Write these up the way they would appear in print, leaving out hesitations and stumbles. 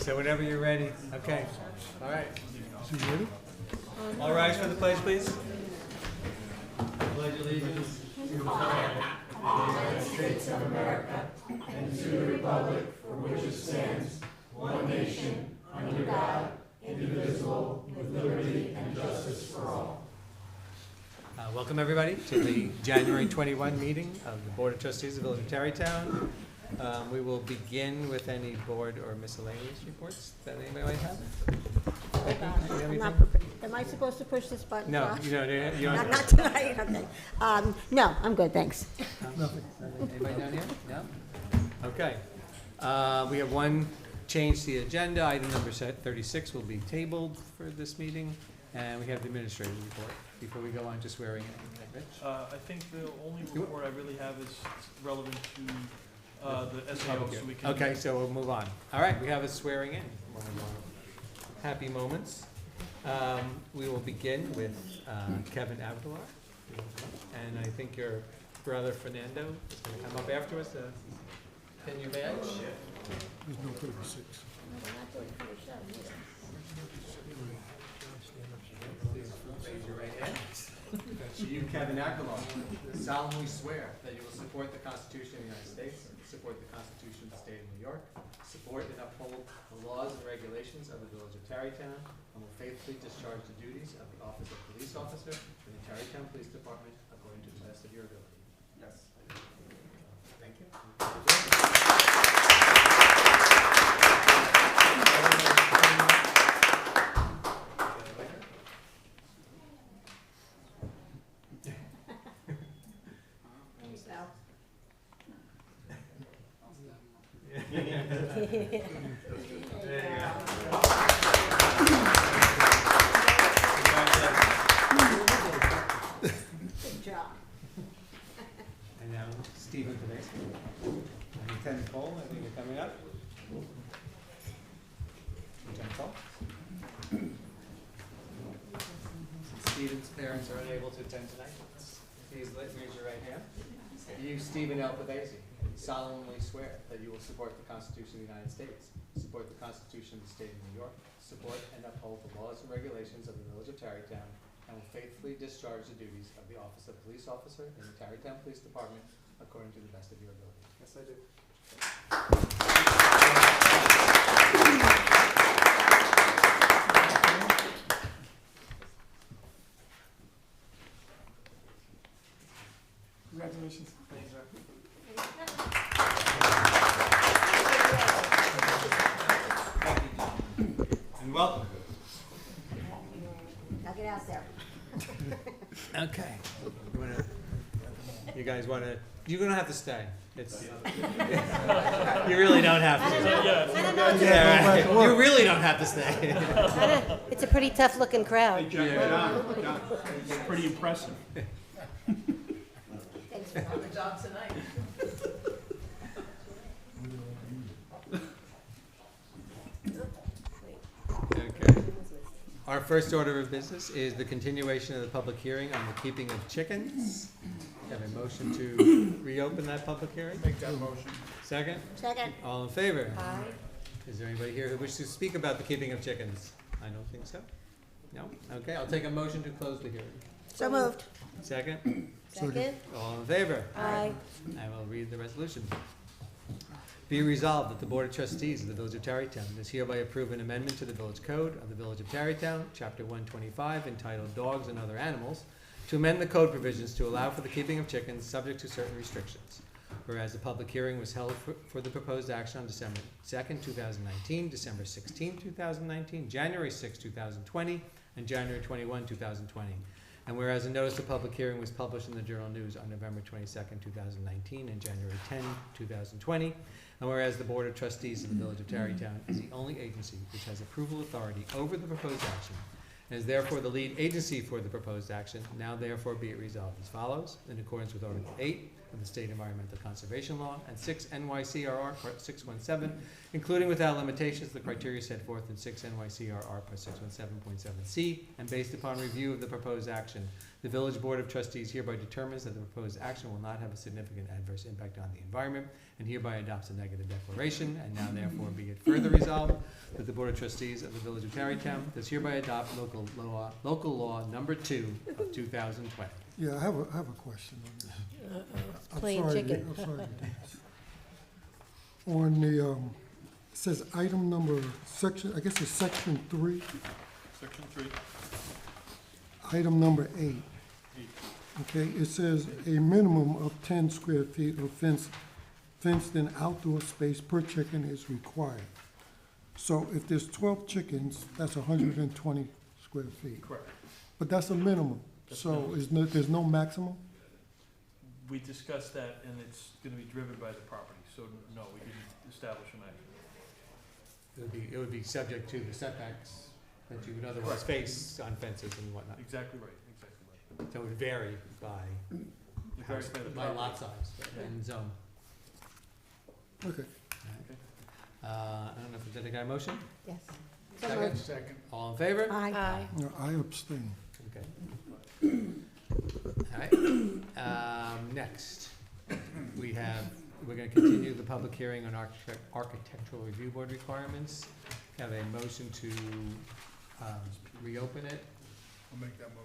So whenever you're ready. Okay. All right. Is he ready? All rise for the pledge, please. Pledge allegiance to the flag of the United States of America and to the republic for which it stands, one nation, under God, indivisible, with liberty and justice for all. Welcome everybody to the January 21 meeting of the Board of Trustees of the Village of Tarrytown. We will begin with any board or miscellaneous reports that anybody might have. I'm not prepared. Am I supposed to push this button? No, Josh? you don't. Not tonight, okay. No, I'm good, thanks. Nothing. Anybody down here? No? Okay. We have one change to the agenda. Item number 36 will be tabled for this meeting. And we have the administrative report before we go on to swearing in. Rich? I think the only report I really have is relevant to the SAO, so we can. Okay, so we'll move on. All right, we have a swearing in. One of our happy moments. We will begin with Kevin Avilar. And I think your brother Fernando is going to come up after us. Can you badge? There's no 36. Raise your right hand. You, Kevin Avilar, solemnly swear that you will support the Constitution of the United States, support the Constitution of the State of New York, support and uphold the laws and regulations of the Village of Tarrytown, and will faithfully discharge the duties of the Office of Police Officer in the Tarrytown Police Department according to the best of your ability. Yes. Thank you. Good job. And now Stephen Tedeschi. And Lieutenant Cole, I think you're coming up. Lieutenant Cole. Since Stephen's parents are unable to attend tonight, please raise your right hand. You, Stephen L. Pavesi, solemnly swear that you will support the Constitution of the United States, support the Constitution of the State of New York, support and uphold the laws and regulations of the Village of Tarrytown, and will faithfully discharge the duties of the Office of Police Officer in the Tarrytown Police Department according to the best of your ability. Yes, I do. Congratulations. And welcome. Now get out there. Okay. You guys want to? You're gonna have to stay. It's. You really don't have to. Yeah, right. You really don't have to stay. It's a pretty tough looking crowd. John, it's pretty impressive. Thanks for On the job tonight. Okay. Our first order of business is the continuation of the public hearing on the keeping of chickens. Have a motion to reopen that public hearing? Make that motion. Second? Second. All in favor? Aye. Is there anybody here who wishes to speak about the keeping of chickens? I don't think so. No? Okay, I'll take a motion to close the hearing. So moved. Second? Second. All in favor? Aye. I will read the resolution. Be resolved that the Board of Trustees of the Village of Tarrytown does hereby approve an amendment to the Village Code of the Village of Tarrytown, Chapter 125, entitled Dogs and Other Animals, to amend the code provisions to allow for the keeping of chickens subject to certain restrictions. Whereas the public hearing was held for the proposed action on December 2nd, 2019, December 16th, 2019, January 6th, 2020, and January 21, 2020. And whereas a notice of public hearing was published in the Journal News on November 22nd, 2019, and January 10, 2020, and whereas the Board of Trustees of the Village of Tarrytown is the only agency which has approval authority over the proposed action, and is therefore the lead agency for the proposed action, now therefore be it resolved as follows, in accordance with Article 8 of the State Environmental Conservation Law, and 6 NYCRR Part 617, including without limitations the criteria set forth in 6 NYCRR Part 617.7C, and based upon review of the proposed action, the Village Board of Trustees hereby determines that the proposed action will not have a significant adverse impact on the environment, and hereby adopts a negative declaration, and now therefore be it further resolved that the Board of Trustees of the Village of Tarrytown does hereby adopt local law number 2 of 2020. Yeah, I have a question on this. I'm Playing sorry, chicken. I'm sorry to do this. On the, it says item number, section, I guess it's section 3, Section 3. item number 8. 8. Okay, it says a minimum of 10 square feet of fenced-in outdoor space per chicken is required. So if there's 12 chickens, that's 120 square feet. Correct. But that's a minimum, That's so minimum. there's no maximum? We discussed that, and it's gonna be driven by the property, so no, we didn't establish a maximum. It would be subject to the setbacks that you would otherwise face on fences and whatnot. Exactly right, exactly right. So it would vary by It varies by the by lot property. size and zone. Okay. I don't know if did I get a motion? Yes. So Second? moved. Second. All in favor? Aye. No, I abstain. Okay. All right. Next, we're gonna continue the public hearing on architectural review board requirements. Have a motion to reopen it. I'll make that motion.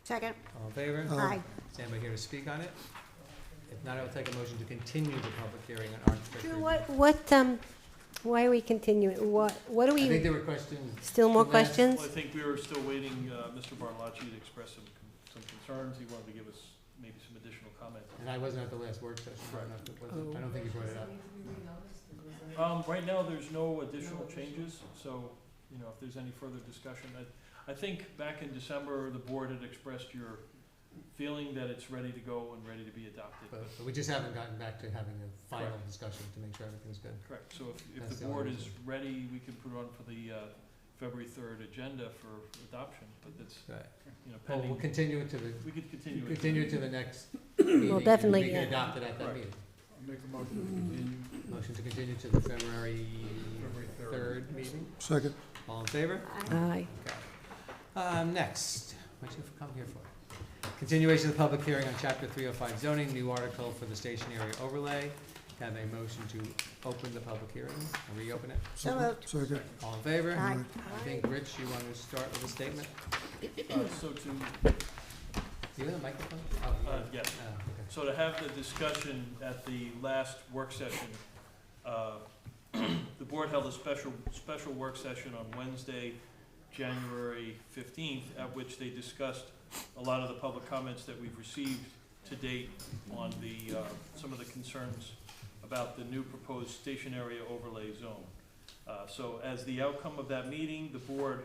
Second. All in favor? Aye. Is anybody here to speak on it? If not, I will take a motion to continue the public hearing on architectural. Why are we continuing? What do I think we, there were questions. still more Last- questions? Well, I think we were still waiting, Mr. Bartolacci to express some concerns. He wanted to give us maybe some additional comments. And I wasn't at the last work session, so I don't think you brought it up. Right now, there's no additional changes, so, you know, if there's any further discussion, I think back in December, the board had expressed your feeling that it's ready to go and ready to be adopted. But we just haven't gotten back to having a final discussion to make sure everything's good. Correct, so if That's the the only board is reason. ready, we can put it on for the February 3rd agenda for adoption, but it's, Right. you know, Well, we'll pending, continue it to the, we could continue it. continue to the next meeting. and definitely, We can yeah. adopt it at that Right. meeting. I'll make a motion to continue. Motion to continue to the February 3rd meeting. Second. All in favor? Aye. Next, what you come here for? Continuation of the public hearing on chapter 305 zoning, new article for the station area overlay. Have a motion to open the public hearing, or reopen it. So moved. Second. All in favor? Aye. I think, Rich, you want to start with a statement? So to, Do you have a microphone? Oh, yeah. yes. Oh, okay. So to have the discussion at the last work session, the board held a special work session on Wednesday, January 15th, at which they discussed a lot of the public comments that we've received to date on the, some of the concerns about the new proposed station area overlay zone. So as the outcome of that meeting, the board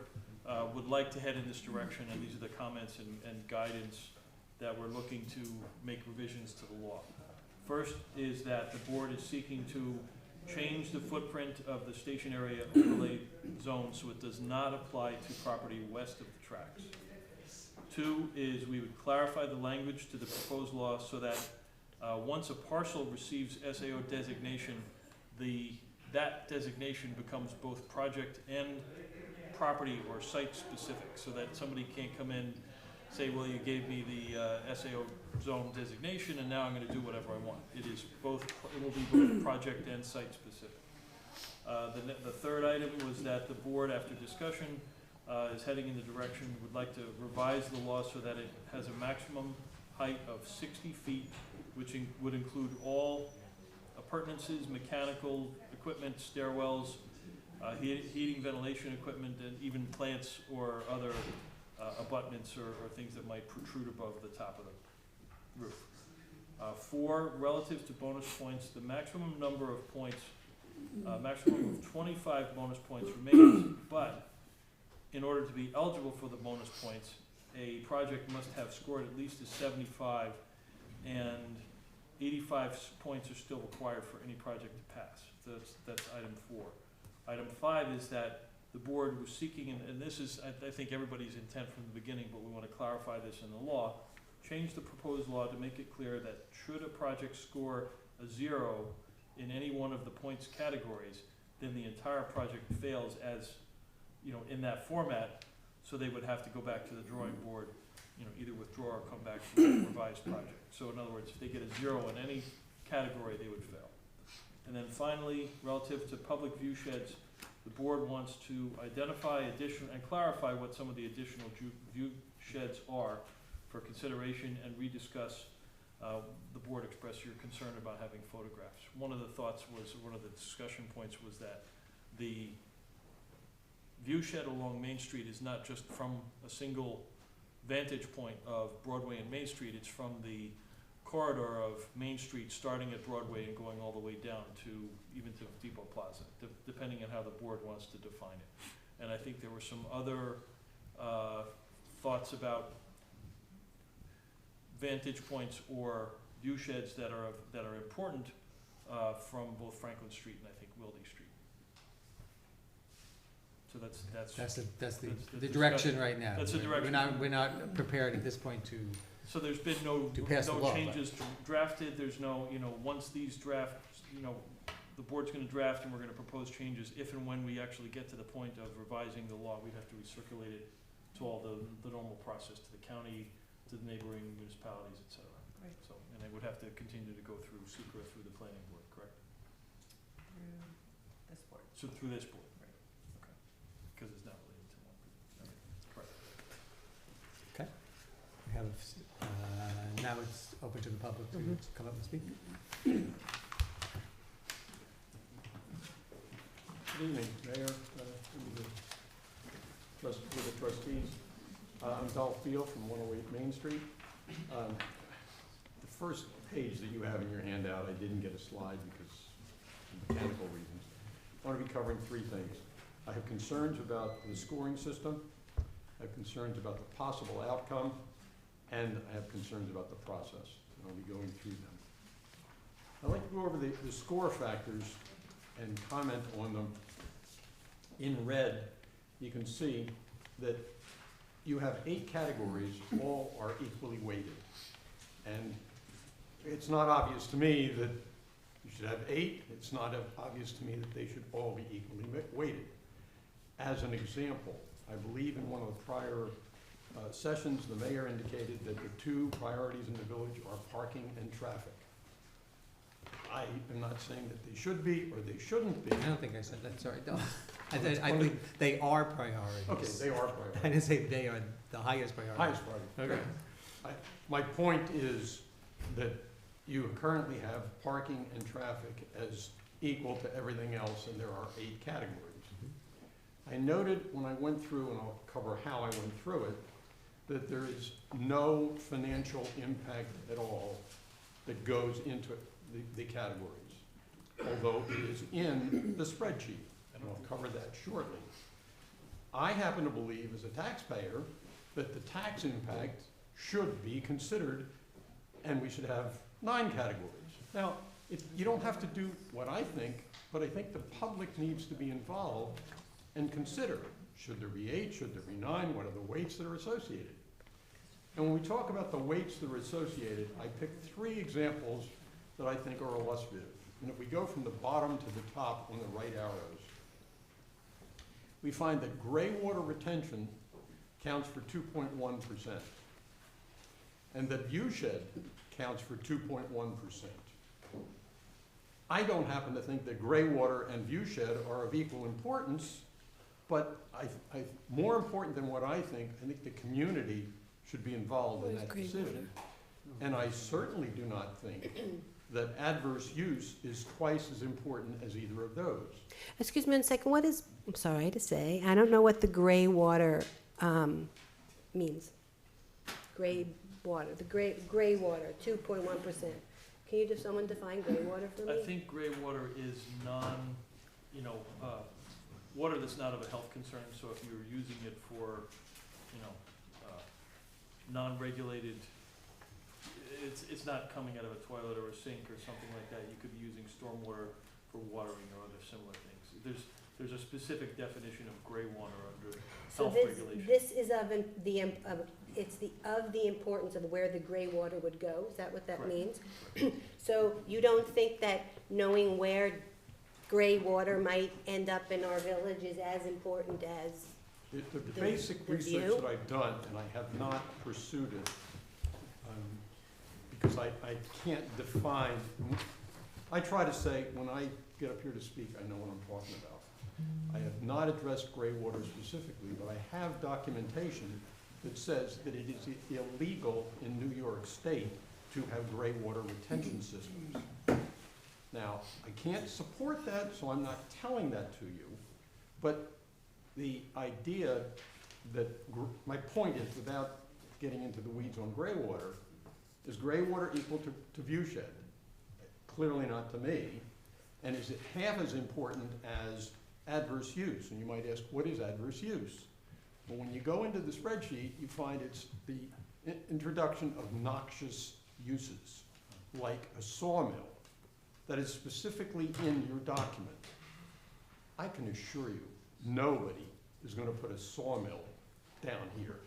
would like to head in this direction, and these are the comments and guidance that we're looking to make revisions to the law. First is that the board is seeking to change the footprint of the station area overlay zone so it does not apply to property west of the tracks. 2 is we would clarify the language to the proposed law so that once a parcel receives SAO designation, that designation becomes both project and property or site specific, so that somebody can't come in, say, well, you gave me the SAO zone designation and now I'm gonna do whatever I want. It is both, it will be both project and site specific. The third item was that the board, after discussion, is heading in the direction, would like to revise the law so that it has a maximum height of 60 feet, which would include all appurtenances, mechanical equipment, stairwells, heating, ventilation equipment, and even plants or other abutments or things that might protrude above the top of the roof. 4, relative to bonus points, the maximum number of points, maximum of 25 bonus points remains, but in order to be eligible for the bonus points, a project must have scored at least a 75, and 85 points are still required for any project to pass. So that's item 4. Item 5 is that the board was seeking, and this is, I think, everybody's intent from the beginning, but we want to clarify this in the law, change the proposed law to make it clear that should a project score a 0 in any one of the points categories, then the entire project fails as, you know, in that format, so they would have to go back to the drawing board, you know, either withdraw or come back with a revised project. So in other words, if they get a 0 in any category, they would fail. And then finally, relative to public view sheds, the board wants to identify additional, and clarify what some of the additional view sheds are for consideration and rediscuss. The board expressed your concern about having photographs. One of the thoughts was, one of the discussion points was that the view shed along Main Street is not just from a single vantage point of Broadway and Main Street, it's from the corridor of Main Street, starting at Broadway and going all the way down to, even to Depot Plaza, depending on how the board wants to define it. And I think there were some other thoughts about vantage points or view sheds that are important from both Franklin Street and I think Wildy Street. So That's the direction right now. That's the direction. We're not prepared at this point to. So there's been no pass the law, changes drafted, there's no, you know, once these drafts, you know, the board's gonna draft and we're gonna propose changes. If and when we actually get to the point of revising the law, we'd have to recirculate it to all the normal process, to the county, to the neighboring municipalities, et cetera. Right. So, and they would have to continue to go through secret through the planning board, correct? Through this board. So through this board? Right. Okay, because it's not related to one, okay, correct. We have, now it's open to the public to come up and speak. Good evening, Mayor, with the trustees. I'm Dolph Beal from 108 Main Street. The first page that you have in your handout, I didn't get a slide because of mechanical reasons. I want to be covering three things. I have concerns about the scoring system, I have concerns about the possible outcome, and I have concerns about the process. And I'll be going through them. I'd like to go over the score factors and comment on them. In red, you can see that you have 8 categories, all are equally weighted. And it's not obvious to me that you should have 8. It's not obvious to me that they should all be equally weighted. As an example, I believe in one of the prior sessions, the mayor indicated that the 2 priorities in the village are parking and traffic. I am not saying that they should be or they shouldn't be. I don't think I said that, sorry, don't. I think they are priorities. Okay, they are priorities. I didn't say they are the highest priority. Highest priority. Okay. My point is that you currently have parking and traffic as equal to everything else, and there are 8 categories. I noted when I went through, and I'll cover how I went through it, that there is no financial impact at all that goes into the categories, although it is in the spreadsheet, and I'll cover that shortly. I happen to believe, as a taxpayer, that the tax impact should be considered, and we should have 9 categories. Now, you don't have to do what I think, but I think the public needs to be involved and consider, should there be 8, should there be 9, what are the weights that are associated? And when we talk about the weights that are associated, I picked 3 examples that I think are illustrative. And if we go from the bottom to the top on the right arrows, we find that gray water retention counts for 2.1%, and that view shed counts for 2.1%. I don't happen to think that gray water and view shed are of equal importance, but more important than what I think the community should be involved in that decision. And I certainly do not think that adverse use is twice as important as either of those. Excuse me one second, what is, I'm sorry to say, I don't know what the gray water means. Gray water, the gray water, 2.1%. Can you just, someone define gray water for me? I think gray water is water that's not of a health concern, so if you're using it for, non-regulated, it's not coming out of a toilet or a sink or something like that. You could be using stormwater for watering or other similar things. There's a specific definition of gray water under So health regulation. this is of it's of the importance of where the gray water would go, is that what that Correct. means? So you don't think that knowing where gray water might end up in our village is as important as, The basic the research view? that I've done, and I have not pursued it, because I can't define, I try to say, when I get up here to speak, I know what I'm talking about. I have not addressed gray water specifically, but I have documentation that says that it is illegal in New York State to have gray water retention systems. Now, I can't support that, so I'm not telling that to you, but the idea that, my point is, without getting into the weeds on gray water, is gray water equal to view shed? Clearly not to me. And is it half as important as adverse use? And you might ask, what is adverse use? Well, when you go into the spreadsheet, you find it's the introduction of noxious uses, like a sawmill, that is specifically in your document. I can assure you, nobody is gonna put a sawmill down here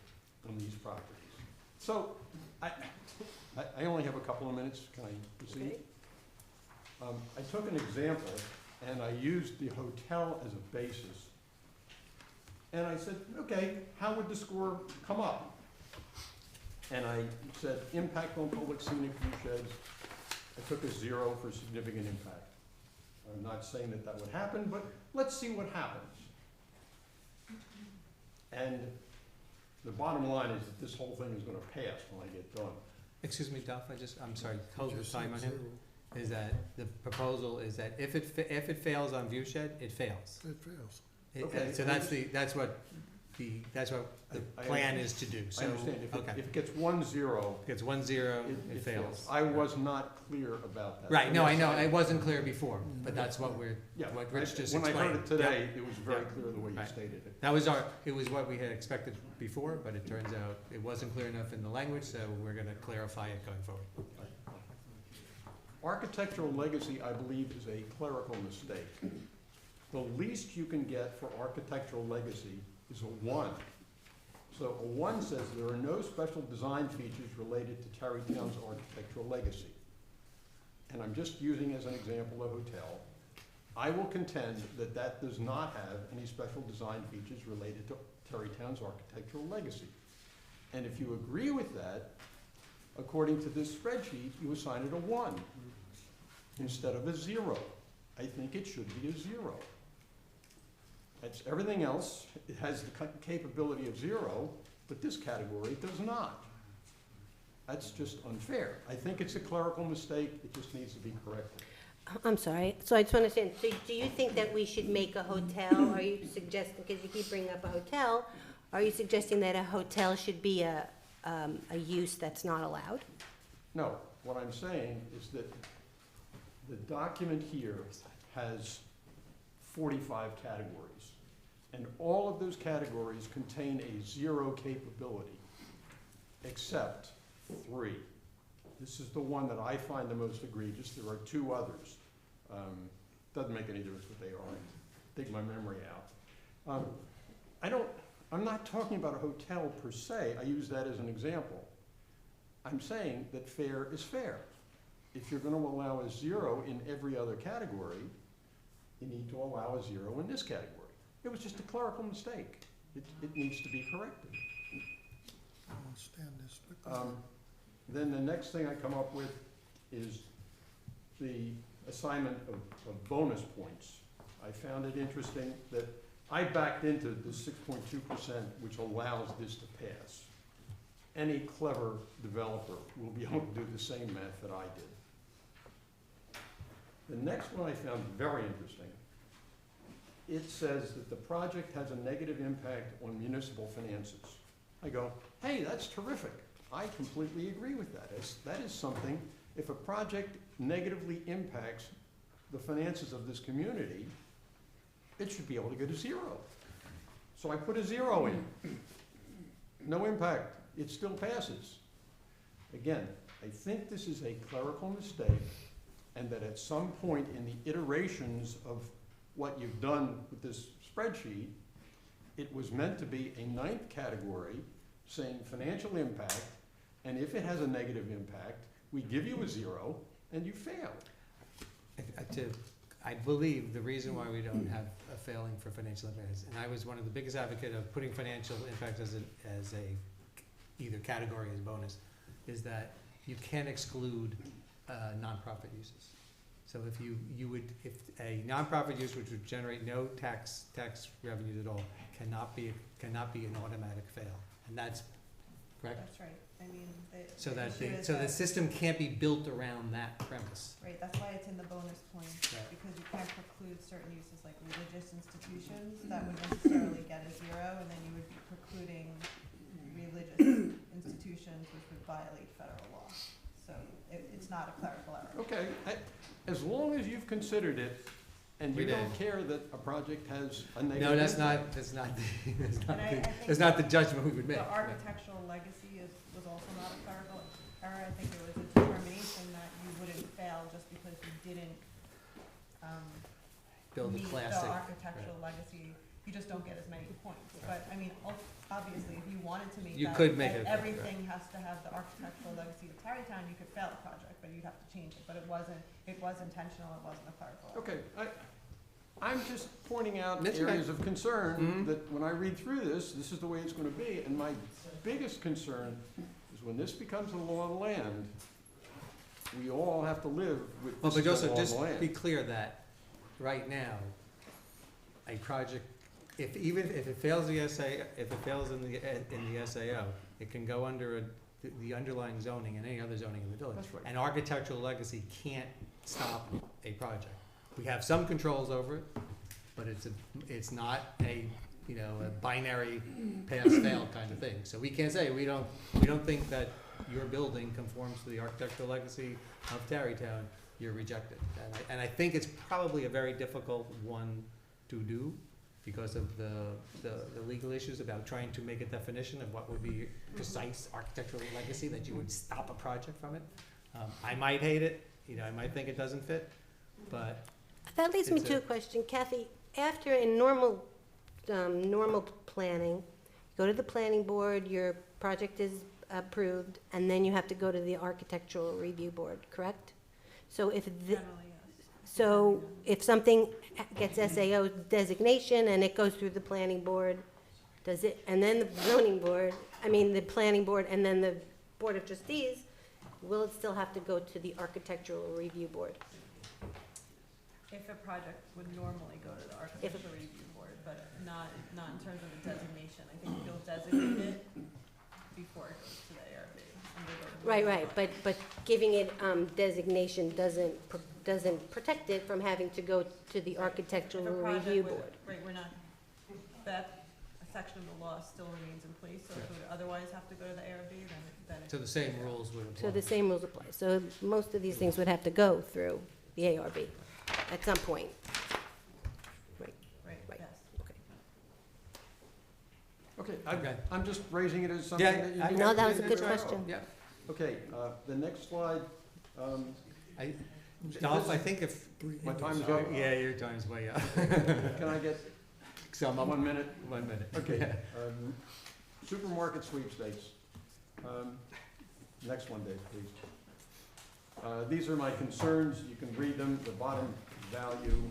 on these properties. So, I only have a couple of minutes, can I proceed? okay? I took an example, and I used the hotel as a basis. And I said, okay, how would the score come up? And I said, impact on public scenic view sheds. I took a 0 for significant impact. I'm not saying that that would happen, but let's see what happens. And the bottom line is that this whole thing is gonna pass when I get done. Excuse me, Duff, I'm sorry, hold the Just time on said him. zero. Is that, the proposal is that if it fails on view shed, it fails. It fails. Okay. So that's what the I plan is to do, so, I understand, if okay. it gets 1-0, If it's 1-0, it it fails. I was not clear about that. Right, no, I Yes, know, it wasn't clear before, but that's what Yeah, what Rich just when I heard it explained. today, it was very Yeah. clear the way you Right. stated it. It was what we had expected before, but it turns out it wasn't clear enough in the language, so we're gonna clarify it going forward. Architectural legacy, I believe, is a clerical mistake. The least you can get for architectural legacy is a 1. So a 1 says there are no special design features related to Tarrytown's architectural legacy. And I'm just using as an example a hotel. I will contend that that does not have any special design features related to Tarrytown's architectural legacy. And if you agree with that, according to this spreadsheet, you assign it a 1 instead of a 0. I think it should be a 0. It's everything else, it has the capability of 0, but this category does not. That's just unfair. I think it's a clerical mistake, it just needs to be corrected. I'm sorry, so I just want to understand, so do you think that we should make a hotel, are you suggesting, because you keep bringing up a hotel, are you suggesting that a hotel should be a use that's not allowed? No, what I'm saying is that the document here has 45 categories. And all of those categories contain a 0 capability, except 3. This is the one that I find the most egregious. There are 2 others. Doesn't make any difference what they are. Take my memory out. I'm not talking about a hotel per se. I use that as an example. I'm saying that fair is fair. If you're going to allow a 0 in every other category, you need to allow a 0 in this category. It was just a clerical mistake. It needs to be corrected. I don't stand this. Then the next thing I come up with is the assignment of bonus points. I found it interesting that I backed into the 6.2%, which allows this to pass. Any clever developer will be able to do the same math that I did. The next one I found very interesting. It says that the project has a negative impact on municipal finances. I go, hey, that's terrific. I completely agree with that. That is something, if a project negatively impacts the finances of this community, it should be able to get a 0. So I put a 0 in. No impact. It still passes. Again, I think this is a clerical mistake, and that at some point in the iterations of what you've done with this spreadsheet, it was meant to be a 9th category saying financial impact, and if it has a negative impact, we give you a 0 and you fail. I believe the reason why we don't have a failing for financial impact is, and I was one of the biggest advocate of putting financial impact as a either category as bonus, is that you can't exclude nonprofit uses. So if a nonprofit use which would generate no tax revenues at all cannot be an automatic fail, and that's correct. That's right. I mean, So the that issue is the system can't be built around that premise. right, that's why it's in the bonus point, Right. because you can't preclude certain uses like religious institutions that would necessarily get a 0, and then you would be precluding religious institutions which would violate federal law. So it's not a clerical error. Okay, as long as you've considered it, and We you don't did. care that a project has a negative No, that's impact. And not the judgment we would make. the architectural legacy was also not a clerical error. I think it was a determination that you wouldn't fail just because you didn't, Build a meet the classic. architectural legacy. You just don't get as many points. But, I mean, obviously, if you wanted to make You that, could make that it, everything has to have the architectural legacy of Tarrytown, you could fail a project, but you'd have to change it. But it was intentional, it wasn't a clerical error. Okay, I'm just pointing out That's okay. areas of concern Mhm. that when I read through this is the way it's gonna be. And my biggest concern is when this becomes a law of the land, we all have to live with Well, this but is the also, law of just the land. be clear that, right now, a project, even if it fails the SA, if it fails in the SAO, it can go under the underlying zoning and any other zoning in the village. That's right. And architectural legacy can't stop a project. We have some controls over it, but it's not a binary pass-fail kind of thing. So we can't say, we don't think that your building conforms to the architectural legacy of Tarrytown, you're rejected. And I think it's probably a very difficult one to do because of the legal issues about trying to make a definition of what would be precise architectural legacy that you would stop a project from it. I might hate it, I might think it doesn't fit, but That leads me It's to a- a question, Kathy. After in normal planning, go to the planning board, your project is approved, and then you have to go to the architectural review board, correct? So Generally, yes. so if something gets SAO designation and it goes through the planning board, does it, and then the zoning board, the planning board, and then the board of trustees, will it still have to go to the architectural review board? If a project would normally go to the architectural review board, but not in terms of the designation. I think you'll designate it before it goes to the ARB. and they go to the Right, review right, board. but giving it designation doesn't protect it from having to go to the If architectural a project review would- board. Right, we're not, that section of the law still remains in place, so if it would otherwise have to go to the ARB, then it. so the same rules would apply. So the same rules apply. So most of these things would have to go through the ARB at some point. Right, Right. yes. Okay, Okay. I'm just raising it as something Yeah, that you. I- need No, to that was a take good note of. question. Yeah, Okay, the next slide, Dolph, I think if, my time is up. yeah, your time's way up. Can I get So I'm 1 minute? 1 minute. Okay, supermarket sweepstakes. Next one, Dave, please. These are my concerns, you can read them, the bottom value,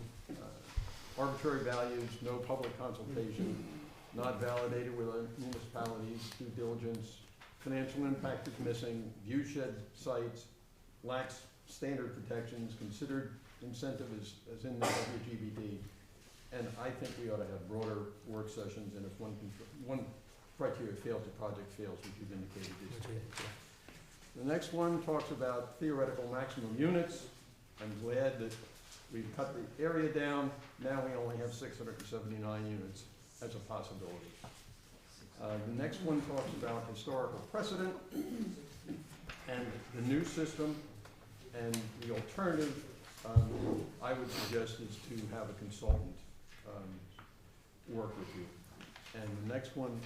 arbitrary values, no public consultation, not validated with municipalities, due diligence, financial impact is missing, view shed sites, lacks standard protections, considered incentive as in the WGBD. And I think we ought to have broader work sessions, and if one criteria fails, the project fails, which you've indicated is. The next one talks about theoretical maximum units. I'm glad that we've cut the area down, now we only have 679 units as a possibility. The next one talks about historical precedent and the new system, and the alternative, I would suggest is to have a consultant work with you. And the next one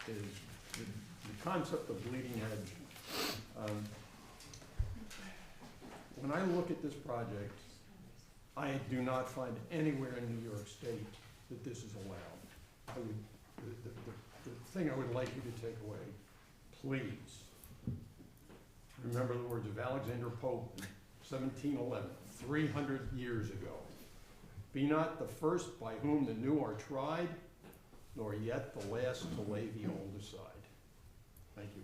is the concept of bleeding edge. When I look at this project, I do not find anywhere in New York State that this is allowed. The thing I would like you to take away please remember the words of Alexander Pope, 1711, 300 years ago. Be not the first by whom the new are tried, nor yet the last to lay the old aside. Thank you.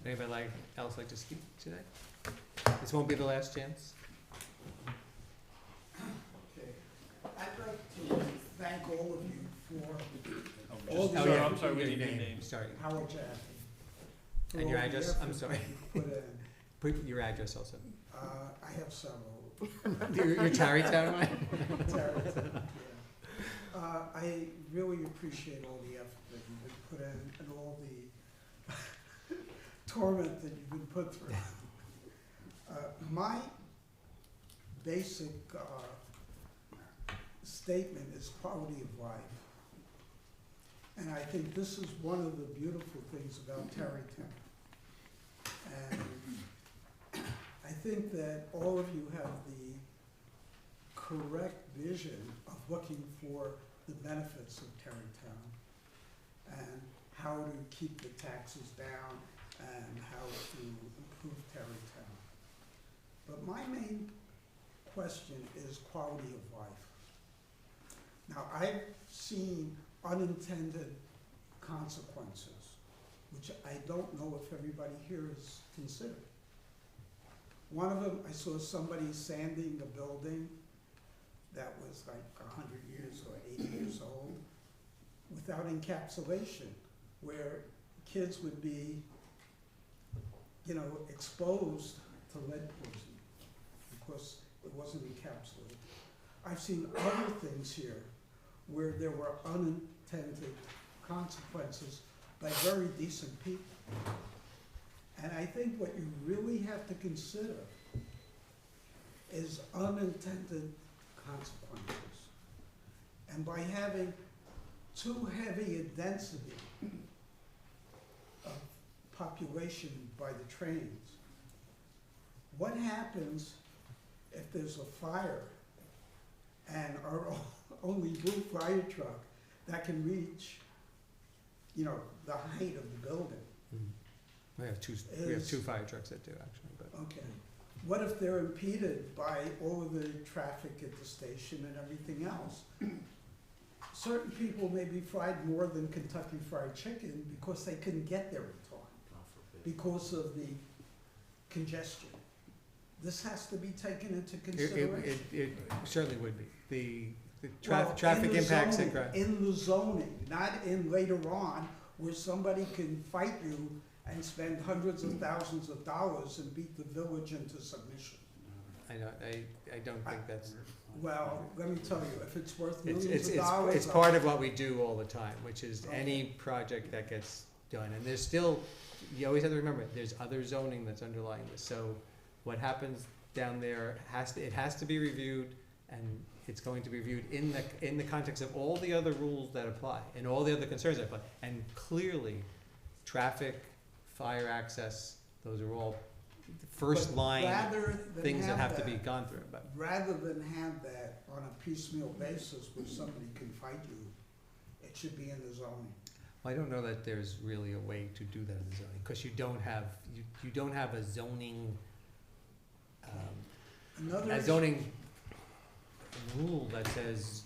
Anybody else like to speak today? This won't be the last chance. Okay. I'd like to thank all of you for all the Oh, yeah, I'm sorry, we your need your name. name. Sorry. Howard Jaffe. for And your all the address? I'm effort sorry. that you put in. Put your address also. I have several. Your Tarrytown one? Tarrytown, yeah. I really appreciate all the effort that you've been put in and all the torment that you've been put through. My basic statement is quality of life. And I think this is one of the beautiful things about Tarrytown. And I think that all of you have the correct vision of looking for the benefits of Tarrytown and how to keep the taxes down and how to improve Tarrytown. But my main question is quality of life. Now, I've seen unintended consequences, which I don't know if everybody here has considered. One of them, I saw somebody sanding a building that was like 100 years or 80 years old without encapsulation, where kids would be, you know, exposed to lead poisoning because it wasn't encapsulated. I've seen other things here where there were unintended consequences by very decent people. And I think what you really have to consider is unintended consequences. And by having too heavy a density of population by the trains, what happens if there's a fire and our only blue fire truck that can reach, you know, the height of the building? We have two fire trucks that do actually, but. Okay. What if they're impeded by all of the traffic at the station and everything else? Certain people may be fried more than Kentucky Fried Chicken because they couldn't get there in time, because of the congestion. This has to be taken into consideration. It certainly would be. The Well, traffic in the impacts zoning, it. in the zoning, not in later on, where somebody can fight you and spend hundreds of thousands of dollars and beat the village into submission. I don't think that's. Well, let me tell you, if it's worth It's, millions it's, of it's, dollars. it's part of what we do all the time, which is any project that gets done. And there's still, you always have to remember, there's other zoning that's underlying this. So what happens down there it has to be reviewed, and it's going to be reviewed in the context of all the other rules that apply and all the other concerns that apply. And clearly, traffic, fire access, those are all first But line rather than things that have to that, be gone through. But rather than have that on a piecemeal basis where somebody can fight you, it should be in the zoning. I don't know that there's really a way to do that in the zoning, because you don't have a zoning, Another a issue- zoning rule that says,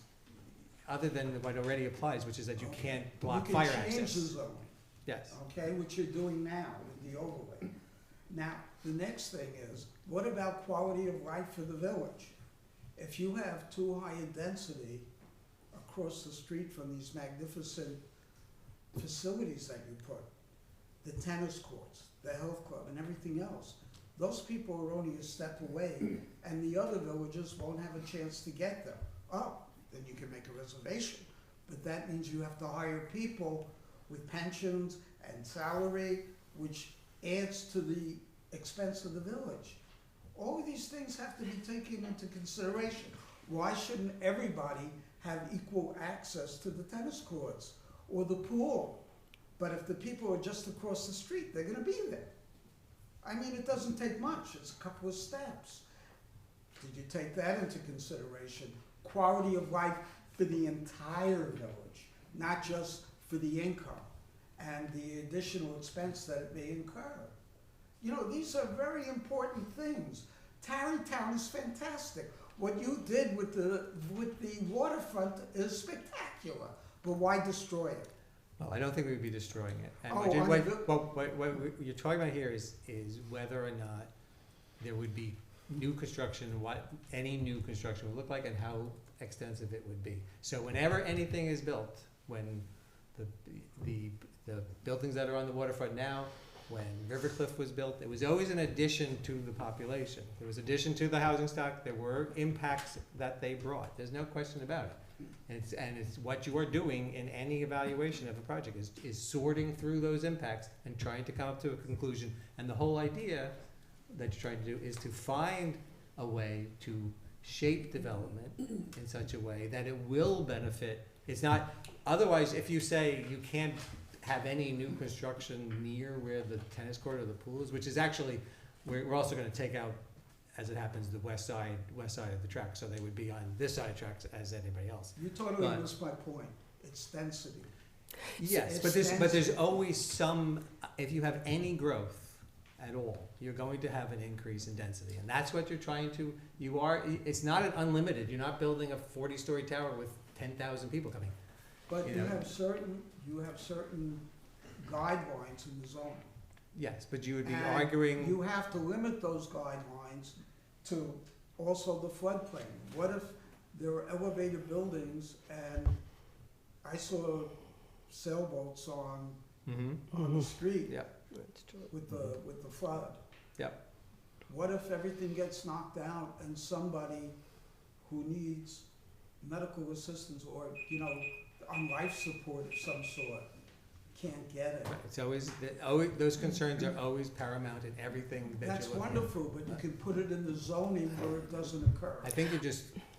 other than what already applies, which is that you can't block fire You can change the access. zoning, Yes. okay, which you're doing now with the overlay. Now, the next thing is, what about quality of life for the village? If you have too high a density across the street from these magnificent facilities that you put, the tennis courts, the health club, and everything else, those people are only a step away, and the other villages won't have a chance to get them. Oh, then you can make a reservation, but that means you have to hire people with pensions and salary, which adds to the expense of the village. All of these things have to be taken into consideration. Why shouldn't everybody have equal access to the tennis courts or the pool? But if the people are just across the street, they're gonna be there. I mean, it doesn't take much, it's a couple of steps. Did you take that into consideration? Quality of life for the entire village, not just for the income and the additional expense that it may incur. You know, these are very important things. Tarrytown is fantastic. What you did with the waterfront is spectacular, but why destroy it? Well, I don't think we'd be destroying it. And Oh, what you're talking about here is whether or not there would be new construction, what any new construction would look like and how extensive it would be. So whenever anything is built, when the buildings that are on the waterfront now, when Rivercliff was built, it was always an addition to the population. There was addition to the housing stock, there were impacts that they brought, there's no question about it. And it's what you are doing in any evaluation of a project is sorting through those impacts and trying to come up to a conclusion. And the whole idea that you're trying to do is to find a way to shape development in such a way that it will benefit. It's not, otherwise, if you say you can't have any new construction near where the tennis court or the pool is, which is actually, we're also gonna take out, as it happens, the west side of the track, so they would be on this side of tracks as anybody else. You totally But- missed my point. It's density. Yes, but there's always some, if you have any growth at all, you're going to have an increase in density, and that's what you're trying to, it's not an unlimited, you're not building a 40-story tower with 10,000 people coming. But You you know. have certain guidelines in the zone. Yes, but you would be And arguing, you have to limit those guidelines to also the floodplain. What if there were elevated buildings and I saw sailboats on the street yeah, That's true. with the flood? Yep. What if everything gets knocked out and somebody who needs medical assistance or, you know, on life support of some sort can't get it? it's always, those concerns are always paramount in everything that That's you're looking at. wonderful, but you can put it in the zoning where it doesn't occur. I think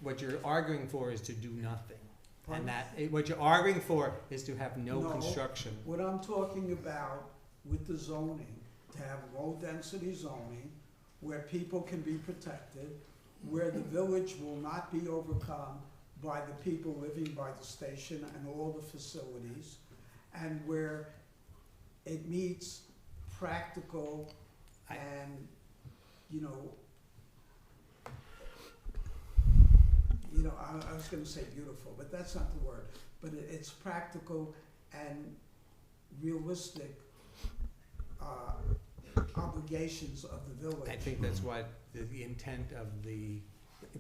what you're arguing for is to do nothing. Pardon? And what you're arguing for is to have no No. construction. What I'm talking about with the zoning, to have low-density zoning, where people can be protected, where the village will not be overcome by the people living by the station and all the facilities, and where it meets practical and, you know, I was gonna say beautiful, but that's not the word, but it's practical and realistic obligations of the village. I think that's what the intent of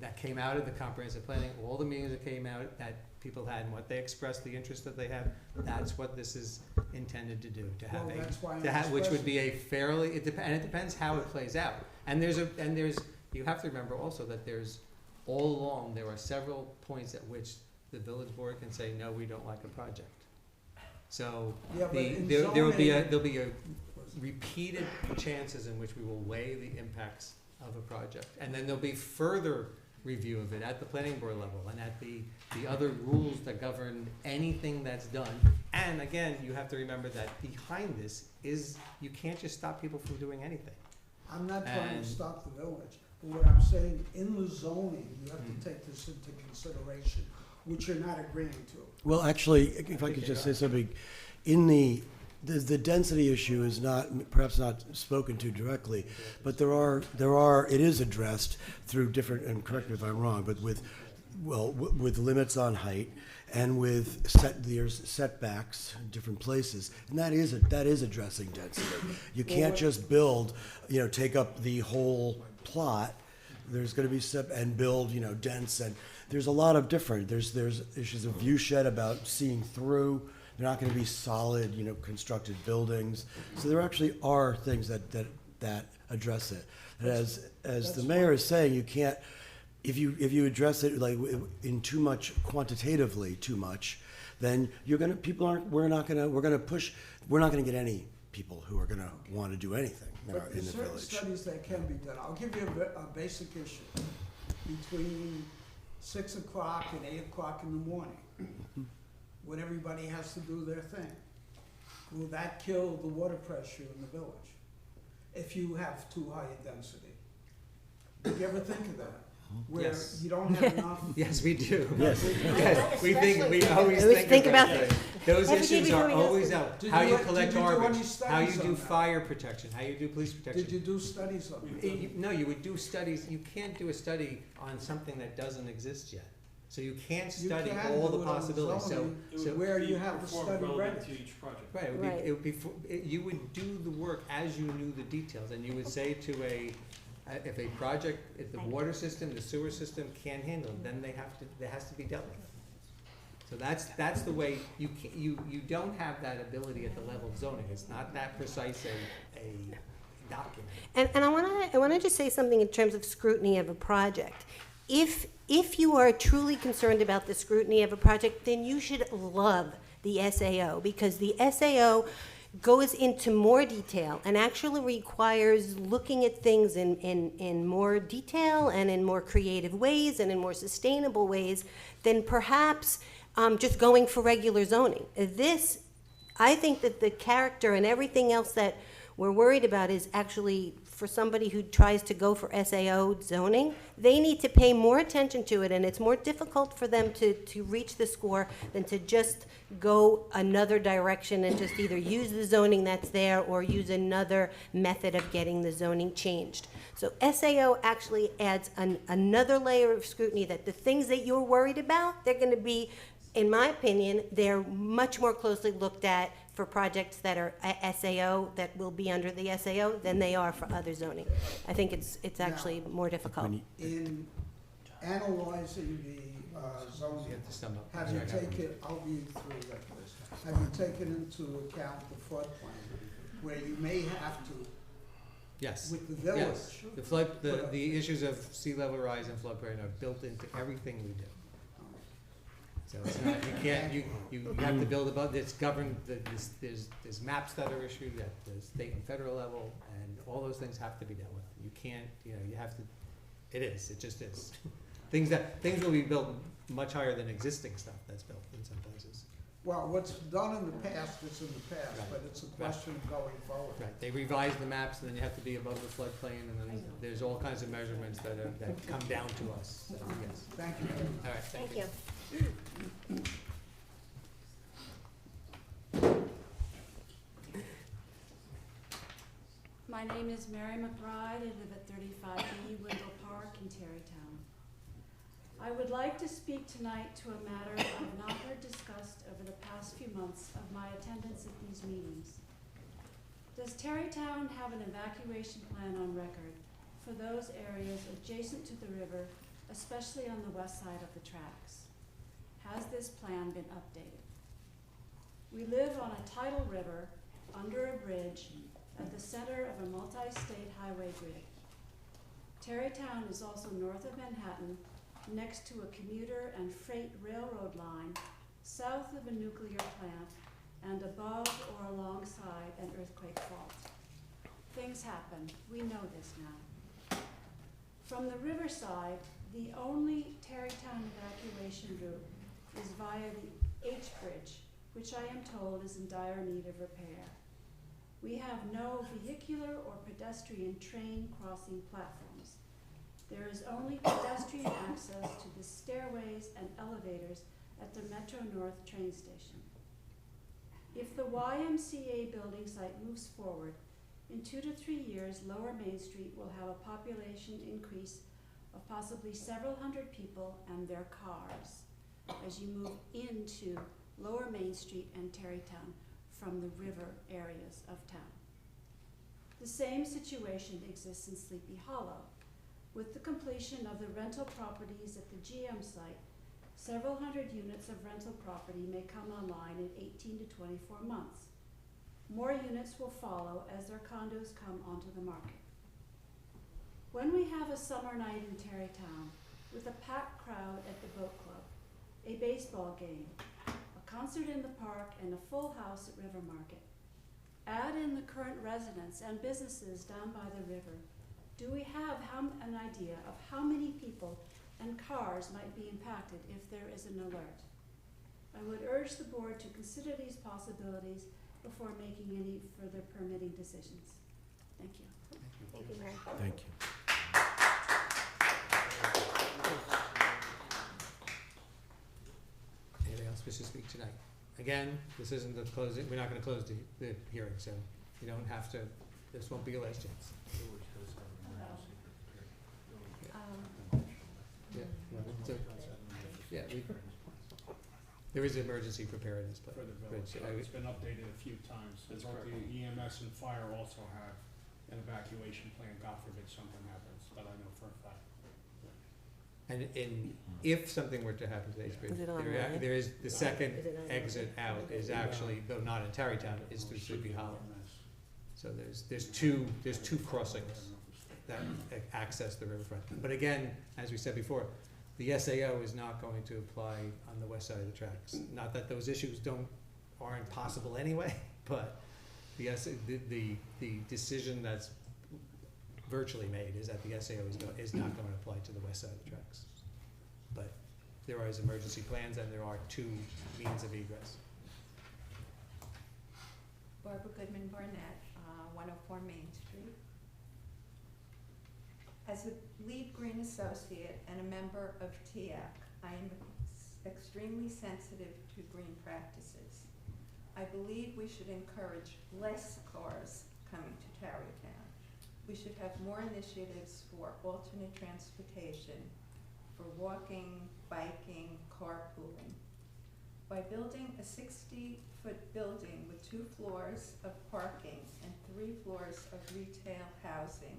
that came out of the comprehensive planning, all the meetings that came out that people had and what they expressed, the interest that they have, that's what this is intended to do, to have Well, that's why I'm which would expressing- be a fairly, and it depends how it plays out. And you have to remember also that all along, there are several points at which the village board can say, no, we don't like a project. So, Yeah, but in there'll be zoning- repeated chances in which we will weigh the impacts of a project. And then there'll be further review of it at the planning board level and at the other rules that govern anything that's done. And again, you have to remember that behind this is, you can't just stop people from doing anything. I'm not trying And- to stop the village, but what I'm saying, in the zoning, you have to take this into consideration, which you're not agreeing to. Well, actually, if I could just say something, the density issue is perhaps not spoken to directly, but it is addressed through different, and correct me if I'm wrong, but with limits on height and with there's setbacks in different places, and that is addressing density. You can't just build, take up the whole plot. There's going to be and build, dense, and there's a lot of different. There's issues of view shed about seeing through. They're not going to be solid, constructed buildings. So there actually are things that address it. And as the mayor is saying, you can't, if you address it like in too much quantitatively too much, then we're not going to get any people who are going to want to do anything But in there's the certain village. studies that can be done. I'll give you a basic issue. Between 6 o'clock and 8 o'clock in the morning, when everybody has to do their thing, will that kill the water pressure in the village if you have too high a density? Did you ever think of that? where Yes. you don't have enough. Yes, we do. Yes. Yes, we always Always think think about about that. Those Every issues day are before he does always it. out. Did How you- you did collect you do any garbage, how you studies do on that? fire protection, how you do police protection. Did you do studies on it? No, you would do studies, you can't do a study on something that doesn't exist yet. So you can't You study can all do the it on possibilities, so, zoning. It so, would Where be you have the performed study relevant ready. to each project. right, Right. it would be, you would do the work as you knew the details, and you would say to if a project, if the water system, the sewer system can't handle it, then there has to be dealt with. So that's the way, you don't have that ability at the level of zoning, it's not that precise a document. And I wanna just say something in terms of scrutiny of a project. If you are truly concerned about the scrutiny of a project, then you should love the SAO, because the SAO goes into more detail and actually requires looking at things in more detail and in more creative ways and in more sustainable ways than perhaps just going for regular zoning. I think that the character and everything else that we're worried about is actually for somebody who tries to go for SAO zoning, they need to pay more attention to it, and it's more difficult for them to reach the score than to just go another direction and just either use the zoning that's there or use another method of getting the zoning changed. So SAO actually adds another layer of scrutiny, that the things that you're worried about, they're gonna be, in my opinion, they're much more closely looked at for projects that are SAO, that will be under the SAO, than they are for other zoning. I think it's actually more difficult. In analyzing the You zoning, have to sum up. have you Sorry. taken, I'll read through that list. Have you taken into account the floodplain, where you may have to, Yes. with the village? Yes, the issues of sea level rise and floodplain are built into everything we do. So it's not, you can't, you have to build above, it's governed, there's maps that are issued at the state and federal level, and all those things have to be dealt with. You can't, you have to, it just is. Things will be built much higher than existing stuff that's built in some places. Well, what's done in the past is in the past, Right. but it's a question of going forward. Right, they revise the maps, and then you have to be above the floodplain, and then there's all kinds of measurements that come down to us, so, yes. Thank you. All right, thank you. My name is Mary McBride. I live at 35E Wendell Park in Terrytown. I would like to speak tonight to a matter I have not heard discussed over the past few months of my attendance at these meetings. Does Terrytown have an evacuation plan on record for those areas adjacent to the river, especially on the west side of the tracks? Has this plan been updated? We live on a tidal river under a bridge at the center of a multi-state highway grid. Terrytown is also north of Manhattan, next to a commuter and freight railroad line, south of a nuclear plant, and above or alongside an earthquake fault. Things happen. We know this now. From the riverside, the only Terrytown evacuation route is via the H Bridge, which I am told is in dire need of repair. We have no vehicular or pedestrian train crossing platforms. There is only pedestrian access to the stairways and elevators at the Metro North train station. If the YMCA building site moves forward, in 2 to 3 years, Lower Main Street will have a population increase of possibly several hundred people and their cars as you move into Lower Main Street and Terrytown from the river areas of town. The same situation exists in Sleepy Hollow. With the completion of the rental properties at the GM site, several hundred units of rental property may come online in 18 to 24 months. More units will follow as their condos come onto the market. When we have a summer night in Terrytown with a packed crowd at the boat club, a baseball game, a concert in the park, and a full house at River Market, add in the current residents and businesses down by the river, do we have an idea of how many people and cars might be impacted if there is an alert? I would urge the board to consider these possibilities before making any further permitting decisions. Thank you. Thank you, Mary. Thank you. just to speak tonight. Again, this isn't the closing, we're not gonna close the hearing, so you don't have to, this won't be your last chance. Yeah, no, so, yeah, there is emergency preparedness plan. For the village, it's been updated a few times. That's Both correct. the EMS and fire also have an evacuation plan, God forbid something happens, that I know for a fact. And if something were to happen to H Bridge, Is it on there, there? there is, the second Is it on exit out is actually, though not in Tarrytown, is through Sleepy Hollow. So there's two crossings that access the riverfront. But again, as we said before, the SAO is not going to apply on the west side of the tracks. Not that those issues aren't possible anyway, but the decision that's virtually made is that the SAO is not going to apply to the west side of the tracks. But there is emergency plans and there are two means of egress. Barbara Goodman Barnett, 104 Main Street. As a lead green associate and a member of TIAC, I am extremely sensitive to green practices. I believe we should encourage less cars coming to Tarrytown. We should have more initiatives for alternate transportation, for walking, biking, carpooling. By building a 60-foot building with 2 floors of parking and 3 floors of retail housing,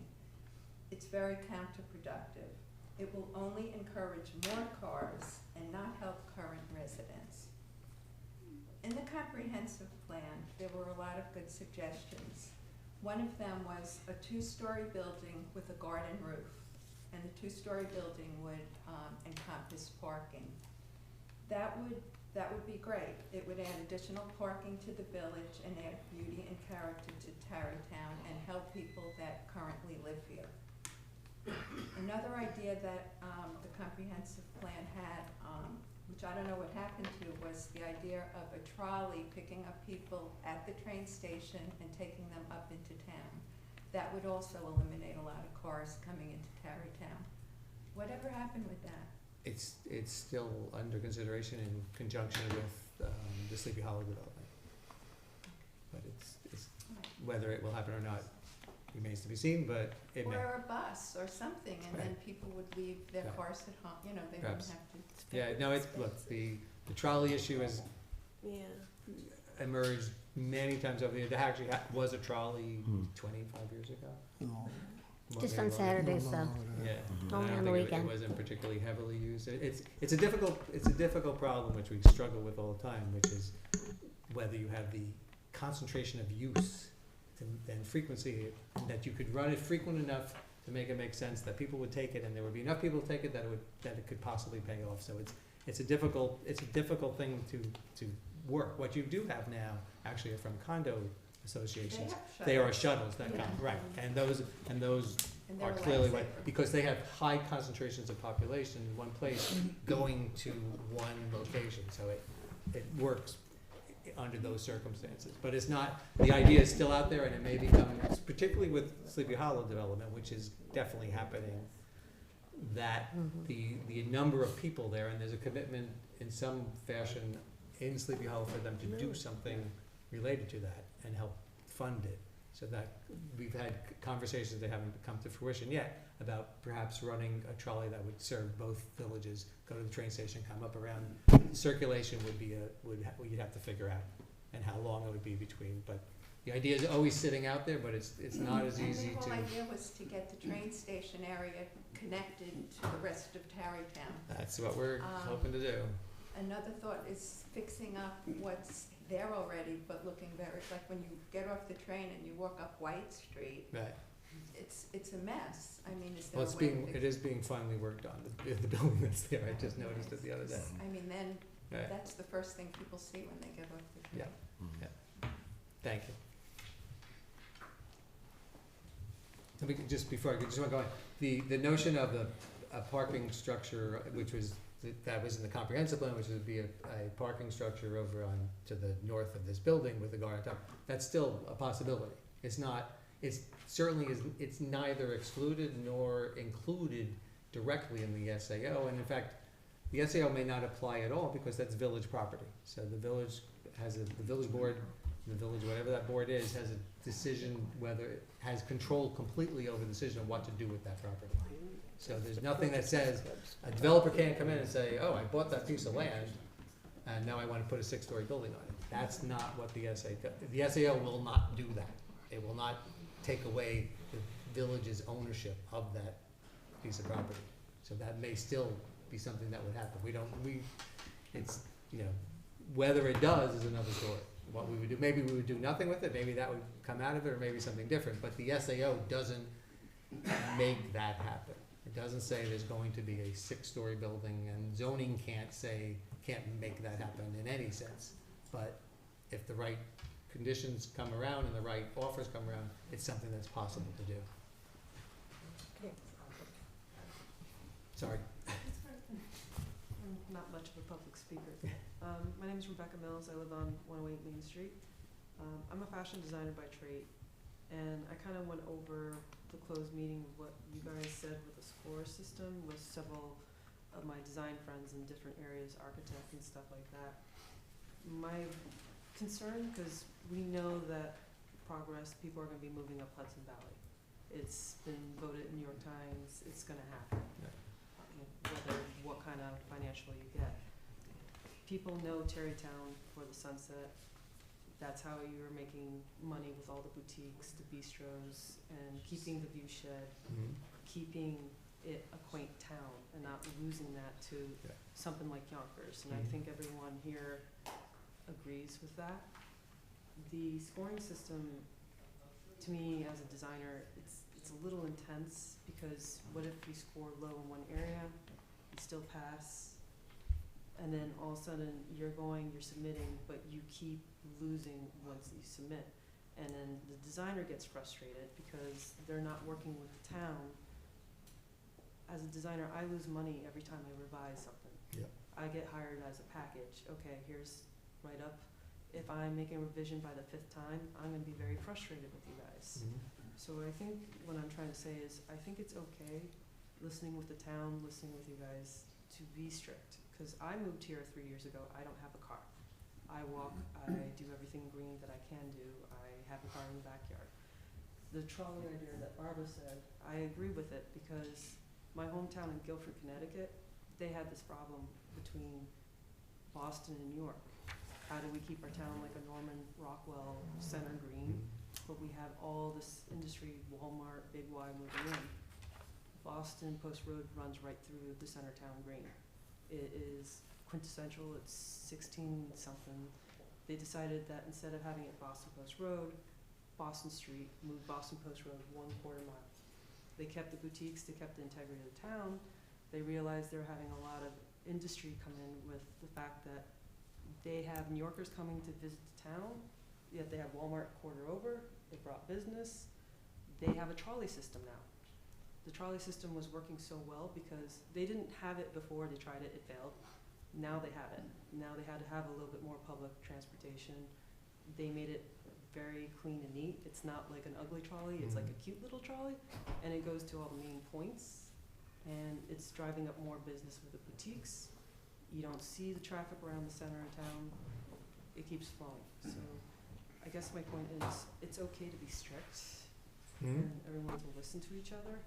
it's very counterproductive. It will only encourage more cars and not help current residents. In the comprehensive plan, there were a lot of good suggestions. One of them was a 2-story building with a garden roof, and the 2-story building would encompass parking. That would be great. It would add additional parking to the village and add beauty and character to Tarrytown and help people that currently live here. Another idea that the comprehensive plan had, which I don't know what happened to, was the idea of a trolley picking up people at the train station and taking them up into town. That would also eliminate a lot of cars coming into Tarrytown. Whatever happened with that? It's still under consideration in conjunction with the Sleepy Hollow development. But it's whether it will happen or not remains to be seen, but it may. Or a bus or something, and then Right. people would leave their Yeah. cars at home, you know, they Perhaps. wouldn't have to. Yeah, no, look, the trolley issue has Yeah. emerged many times over the years. There actually was a trolley 25 years ago. No, Just Maybe on longer. Saturdays, no, though. no, Yeah, Only I on don't the think it weekend. wasn't particularly heavily used. It's a difficult problem which we struggle with all the time, which is whether you have the concentration of use and frequency, that you could run it frequent enough to make it make sense that people would take it, and there would be enough people to take it that it could possibly pay off. So it's a difficult thing to work. What you do have now actually are from condo associations. They are shuttles that come, right, and those And are they're clearly lifesaver. because they have high concentrations of population in one place going to one location, so it works under those circumstances. But it's not, the idea is still out there, and it may become, particularly with Sleepy Hollow development, which is definitely happening, that the number of people there, and there's a commitment in some fashion in Sleepy Hollow for them to do something related to that and help fund it. So that we've had conversations that haven't come to fruition yet about perhaps running a trolley that would serve both villages, go to the train station, come up around. Circulation would be you'd have to figure out, and how long it would be between. But the idea is always sitting out there, but it's not as easy The to. whole idea was to get the train station area connected to the rest of Tarrytown. That's what we're hoping to do. Another thought is fixing up what's there already, but looking very, like when you get off the train and you walk up White Street, Right. it's a mess. I mean, is there Well, a way to fix it is being finally worked on, the building that's there. I just noticed it the other day. I mean, then, Right. that's the first thing people see when they get off the train. Yeah. Thank you. Let me, just before I just want to go on, the notion of a parking structure, which was, that was in the comprehensive plan, which would be a parking structure over on, to the north of this building with the guard on top, that's still a possibility. It's not, it's certainly is, it's neither excluded nor included directly in the SAO, and in fact, The SAO may not apply at all because that's village property. So the village has the village board, the village, whatever that board is, has a decision whether it has control completely over the decision of what to do with that property. So there's nothing that says, a developer can't come in and say, oh, I bought that piece of land, and now I wanna put a 6-story building on it. That's not what the SAO will not do that. It will not take away the village's ownership of that piece of property. So that may still be something that would happen. It's, you know, whether it does is another story. What we would do, maybe we would do nothing with it, maybe that would come out of it, or maybe something different, but the SAO doesn't make that happen. It doesn't say there's going to be a 6-story building, and zoning can't make that happen in any sense. But if the right conditions come around and the right offers come around, it's something that's possible to do. Sorry. I'm not much of a public speaker. My name is Rebecca Mills. I live on 108 Main Street. I'm a fashion designer by trade, and I kind of went over the closed meeting of what you guys said with the score system with several of my design friends in different areas, architects and stuff like that. My concern, because we know that progress, people are going to be moving up Hudson Valley. It's been voted in New York Times. It's going to happen. Whether what kind of financial you get. People know Terrytown for the Sunset. That's how you're making money with all the boutiques, the bistros, and keeping the view shed, keeping it a quaint town and not losing that to something like Yonkers. And I think everyone here agrees with that. The scoring system, to me as a designer, it's a little intense, because what if you score low in one area, you still pass, and then all of a sudden you're submitting, but you keep losing once you submit. And then the designer gets frustrated because they're not working with the town. As a designer, I lose money every time I revise something. Yep. I get hired as a package. Okay, here's write-up. If I'm making a revision by the 5th time, I'm gonna be very frustrated with you guys. So I think what I'm trying to say is, I think it's okay listening with the town, listening with you guys, to be strict. Because I moved here 3 years ago, I don't have a car. I walk, I do everything green that I can do, I have a car in the backyard. The trolley idea that Barbara said, I agree with it, because my hometown in Guilford, Connecticut, they had this problem between Boston and New York. How do we keep our town like a Norman Rockwell center green? But we have all this industry, Walmart, Big Y moving in. Boston Post Road runs right through the center town green. It is quintessential, it's 16 something. They decided that instead of having it Boston Post Road, Boston Street, moved Boston Post Road 1/4 mile. They kept the boutiques, they kept the integrity of the town. They realized they're having a lot of industry come in with the fact that they have New Yorkers coming to visit the town, yet they have Walmart quarter over. They brought business. They have a trolley system now. The trolley system was working so well because they didn't have it before. They tried it, it failed. Now they have it. Now they had to have a little bit more public transportation. They made it very clean and neat. It's not like an ugly trolley. It's like a cute little trolley, and it goes to all the main points, and it's driving up more business with the boutiques. You don't see the traffic around the center of town. It keeps flowing. So I guess my point is, it's okay to be strict, and everyone to listen to each other,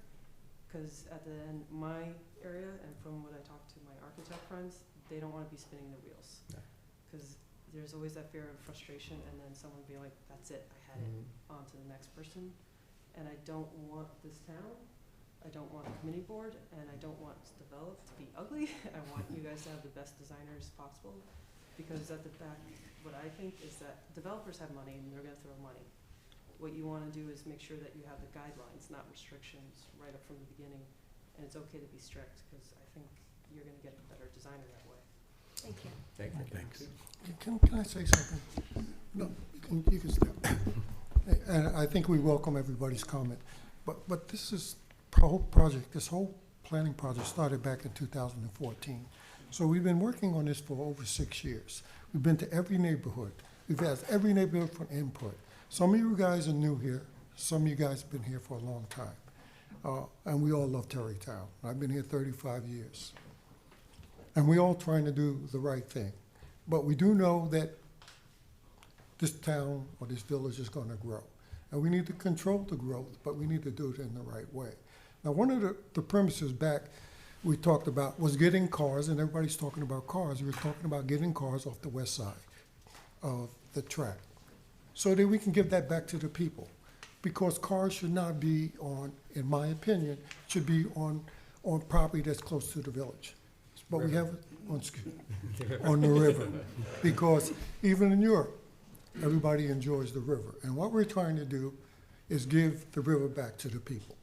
because at the end, my area, and from what I talk to my architect friends, they don't want to be spinning the wheels, because there's always that fear of frustration, and then someone be like, that's it, I had it, on to the next person. And I don't want this town, I don't want the committee board, and I don't want to develop to be ugly. I want you guys to have the best designers possible, because at the back, what I think is that developers have money and they're gonna throw money. What you wanna do is make sure that you have the guidelines, not restrictions, right up from the beginning. And it's okay to be strict, because I think you're gonna get a better designer that way. Thank you. Thank you. Thanks. Can I say something? No, you can step. And I think we welcome everybody's comment. But this whole planning project started back in 2014. So we've been working on this for over 6 years. We've been to every neighborhood. We've asked every neighborhood for input. Some of you guys are new here. Some of you guys have been here for a long time. And we all love Terrytown. I've been here 35 years. And we all trying to do the right thing. But we do know that this town or this village is gonna grow. And we need to control the growth, but we need to do it in the right way. Now, one of the premises back we talked about was getting cars, and everybody's talking about cars. We were talking about getting cars off the west side of the track, so that we can give that back to the people. Because cars should not be on, in my opinion, should be on property that's close to the village. But we have, on the river. Because even in Europe, everybody enjoys the river. And what we're trying to do is give the river back to the people.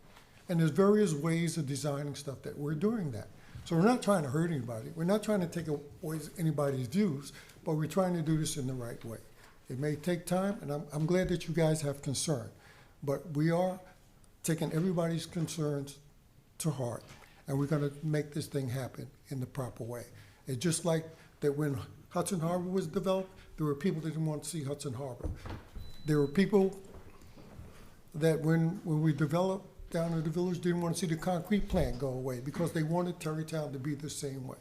And there's various ways of designing stuff that we're doing that. So we're not trying to hurt anybody. We're not trying to take away anybody's views, but we're trying to do this in the right way. It may take time, and I'm glad that you guys have concern, but we are taking everybody's concerns to heart, and we're gonna make this thing happen in the proper way. It's just like that when Hudson Harbor was developed, there were people that didn't want to see Hudson Harbor. There were people that when we developed down in the village didn't want to see the concrete plant go away because they wanted Terrytown to be the same way.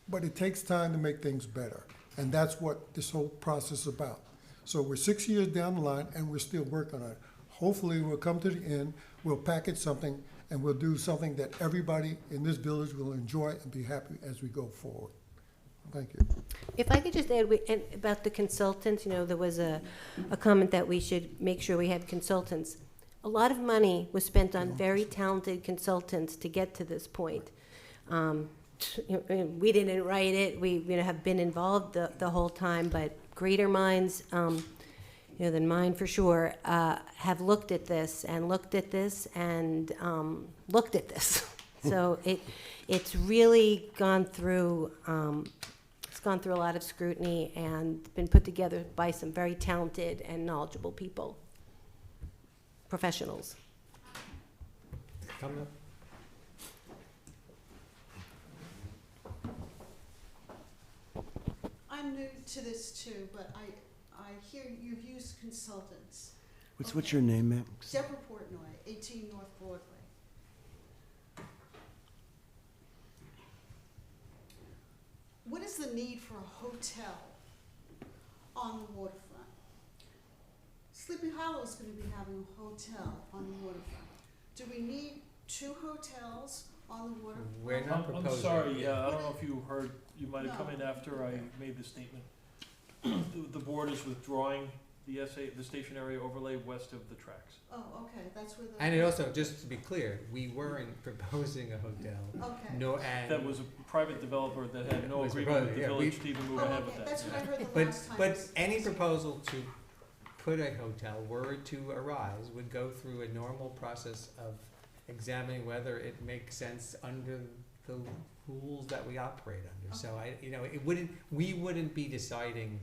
But it takes time to make things better, and that's what this whole process is about. So we're 6 years down the line, and we're still working on it. Hopefully, we'll come to the end, we'll package something, and we'll do something that everybody in this village will enjoy and be happy as we go forward. Thank you. If I could just add, and about the consultants, there was a comment that we should make sure we had consultants. A lot of money was spent on very talented consultants to get to this point. We didn't write it, we have been involved the whole time, but greater minds than mine for sure, have looked at this and looked at this and looked at this. So it's really gone through a lot of scrutiny and been put together by some very talented and knowledgeable people, professionals. Coming up. I'm new to this too, but I hear you've used consultants. What's your name, ma'am? Deborah Portnoy, 18 North Broadway. What is the need for a hotel on the waterfront? Sleepy Hollow is going to be having a hotel on the waterfront. Do we need 2 hotels on the waterfront? We're not proposing. I'm sorry, I don't know if you heard, you might have come in after I made the statement. The board is withdrawing the stationary overlay west of the tracks. Oh, okay, that's where the. And it also, just to be clear, we weren't proposing a hotel. Okay. No, and. That was a private developer that had no Was agreement with private, the yeah, village to even move Oh, ahead with okay, that. that's what I heard the But, last time. but any proposal to put a hotel, were it to arise, would go through a normal process of examining whether it makes sense under the rules that we operate under. So we wouldn't be deciding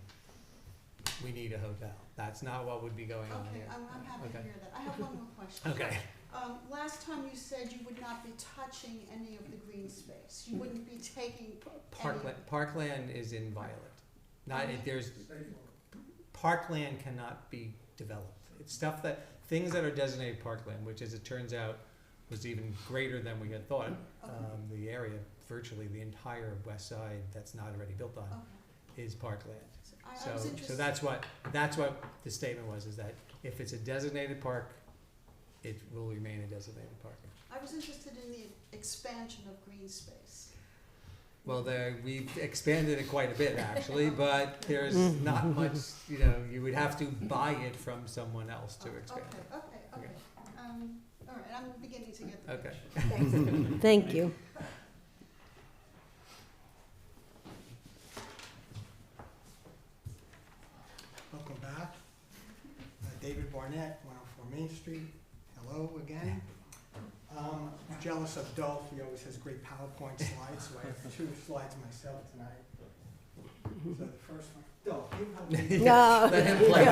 we need a hotel. That's not what would be going on Okay, here. I'm happy to Okay. hear that. I have one more question. Okay. Last time you said you would not be touching any of the green space. You wouldn't be taking Parkland is inviolate. Okay. Parkland cannot be developed. It's things that are designated parkland, which as it turns out was even greater than we had thought. Okay. The area, virtually the entire west side that's not already built on, Okay. is parkland. I was interested. So that's what the statement was, is that if it's a designated park, it will remain a designated park. I was interested in the expansion of green space. Well, we've expanded it quite a bit, actually, but there's not much, you would have to buy it from someone else to expand it. Okay. All right, I'm beginning to get the Okay. picture. Thank you. Welcome back. David Barnett, 104 Main Street. Hello again. I'm jealous of Dolph. He always has great PowerPoint slides, so I have 2 slides myself tonight. So the first one, Dolph, you have the... No. Let him play.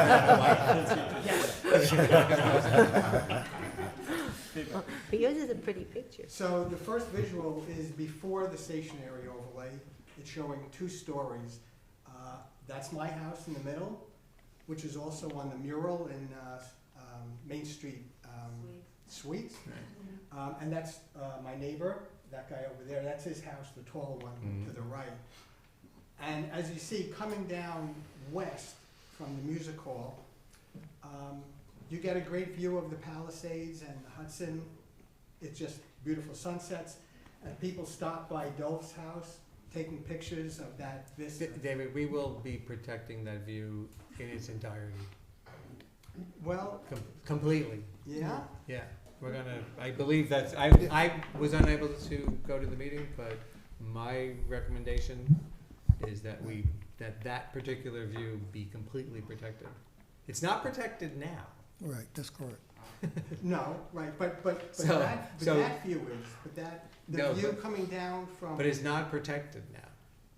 But yours is a pretty picture. So the first visual is before the stationary overlay. It's showing 2 stories. That's my house in the middle, which is also on the mural in Main Street Suites. And that's my neighbor that guy over there, that's his house, the taller one to Mhm. the right. And as you see, coming down west from the music hall, you get a great view of the Palisades and the Hudson. It's just beautiful sunsets. And people stop by Dolph's house, taking pictures of that vista. David, we will be protecting that view in its entirety, Well, completely. yeah, Yeah, we're gonna, I believe that's, I was unable to go to the meeting, but my recommendation is that that particular view be completely protected. It's not protected now. Right, that's correct. no, right, but So- that view is, the No, view but- coming down from. But it's not protected now.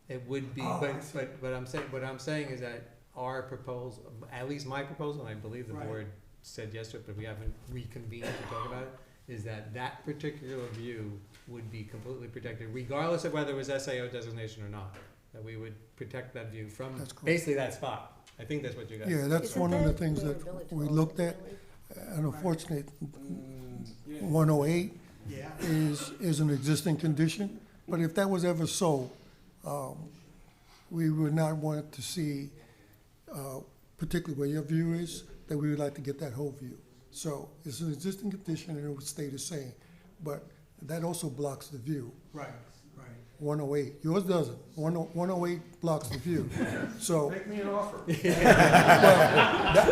It would be, Oh, I see. but what I'm saying is that our proposal, at least my proposal, and I believe the Right. board said yes to it, but we haven't reconvened to talk about it, is that that particular view would be completely protected, regardless of whether it was SAO designation or not. That we would protect that view from That's correct. basically that spot. I think that's what you got. Yeah, that's Isn't one of the that things near that Village we Hall, looked at, really? and unfortunately, 108 Yeah, is an existing condition, but if that was ever so, we would not want to see, particularly where your view is, that we would like to get that whole view. So it's an existing condition and it would stay the same, but that also blocks the view. right, right. 108, yours doesn't. 108 blocks the view. So, Make me an offer.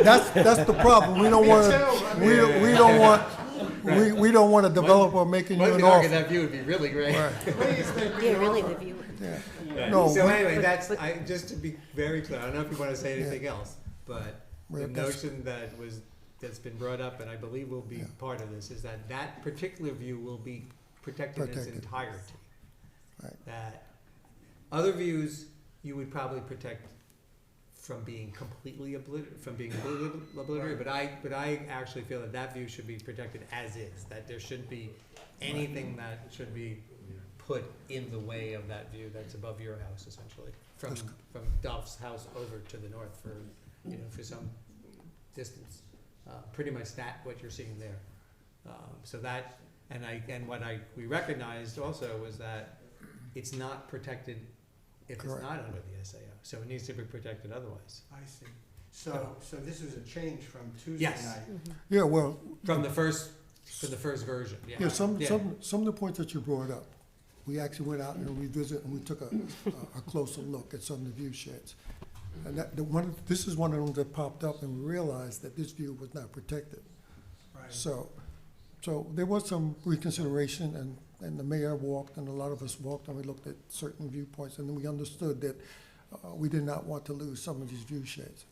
that's the problem. We don't want to, we don't want a developer making you One an could argue offer. that view would be really great. Right. Please make me Yeah, an really, offer. the view. Yeah. No, So we- anyway, just to be very clear, I don't know if you wanna say Yeah. anything else, but the Well, that's- notion that's been brought up, and I believe will be Yeah. part of this, is that particular view will be protected in its Protected. entirety. Right. That other views, you would probably protect from being completely obliterated, but I actually feel that view should be protected as is, that there shouldn't be anything that should be put in the way of that view that's above your house, essentially, from Dolph's house over to the north for some distance. Pretty much what you're seeing there. So that, we recognized also was that it's not protected if it's Correct. not under the SAO, so it needs to be protected otherwise. I see. So this is a change from Tuesday Yes. night. Yeah, well, From the first version, yeah. yeah, some of the points that you brought up, we actually went out and revisited and we took a closer look at some of the view sheds. And this is one of them that popped up and we realized that this view was not protected. Right. So there was some reconsideration and the mayor walked and a lot of us walked and we looked at certain viewpoints and then we understood that we did not want to lose some of these view sheds.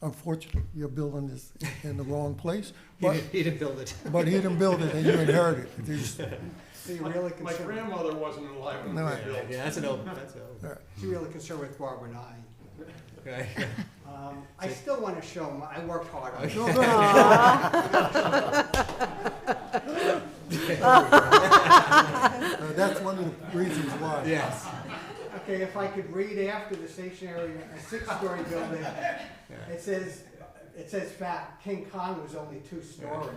Unfortunately, your building is in the wrong place, but He didn't build it. he didn't build it and you inherited it. So you're really My concerned, grandmother wasn't alive when No, it was built. Yeah, that's old. you're really concerned with Barbara and I. Right. I still want to show I worked hard on it. No, go ahead. That's one of the reasons why. Yes. Okay, if I could read after the stationary, a six-story building, it says fact, King Kong was only 2 stories.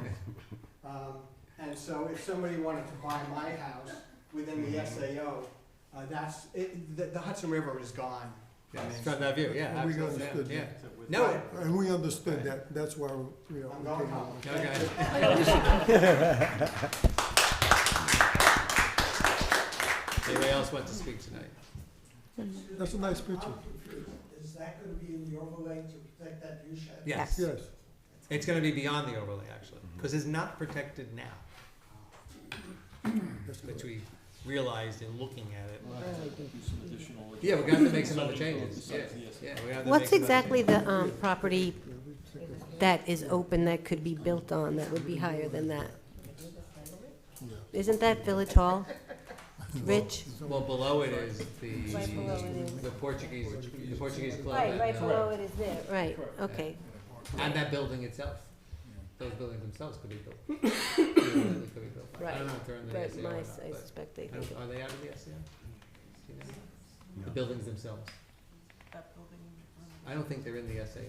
And so if somebody wanted to buy my house within the SAO, the Hudson River is gone. Yes, from that view, yeah, We absolutely, understood yeah. that. No, And we understood that, that's why, we I'm came going up home. with okay. Anybody else want to speak tonight? it. That's a nice picture. Is that gonna be in the overlay to protect that view shed? Yes. Yes. It's gonna be beyond the overlay, actually, because it's not protected now, which we realized in looking at it. Some additional. Yeah, we're gonna have to make some other changes, yeah, yeah, we have to make What's some other exactly changes. the property that is open that could be built on that would be higher than that? Isn't that Village Hall? Rich? Well, below it is Right below it is. the Portuguese club. Right below it is there. Right, okay. And that building itself. Those buildings themselves could be built. Theoretically could be built. I Right. don't know if they're in the But SAO or my, not, I but suspect they I think don't- are they out of the SAO? Do you know? The buildings themselves. That building. I don't think they're in the SAO,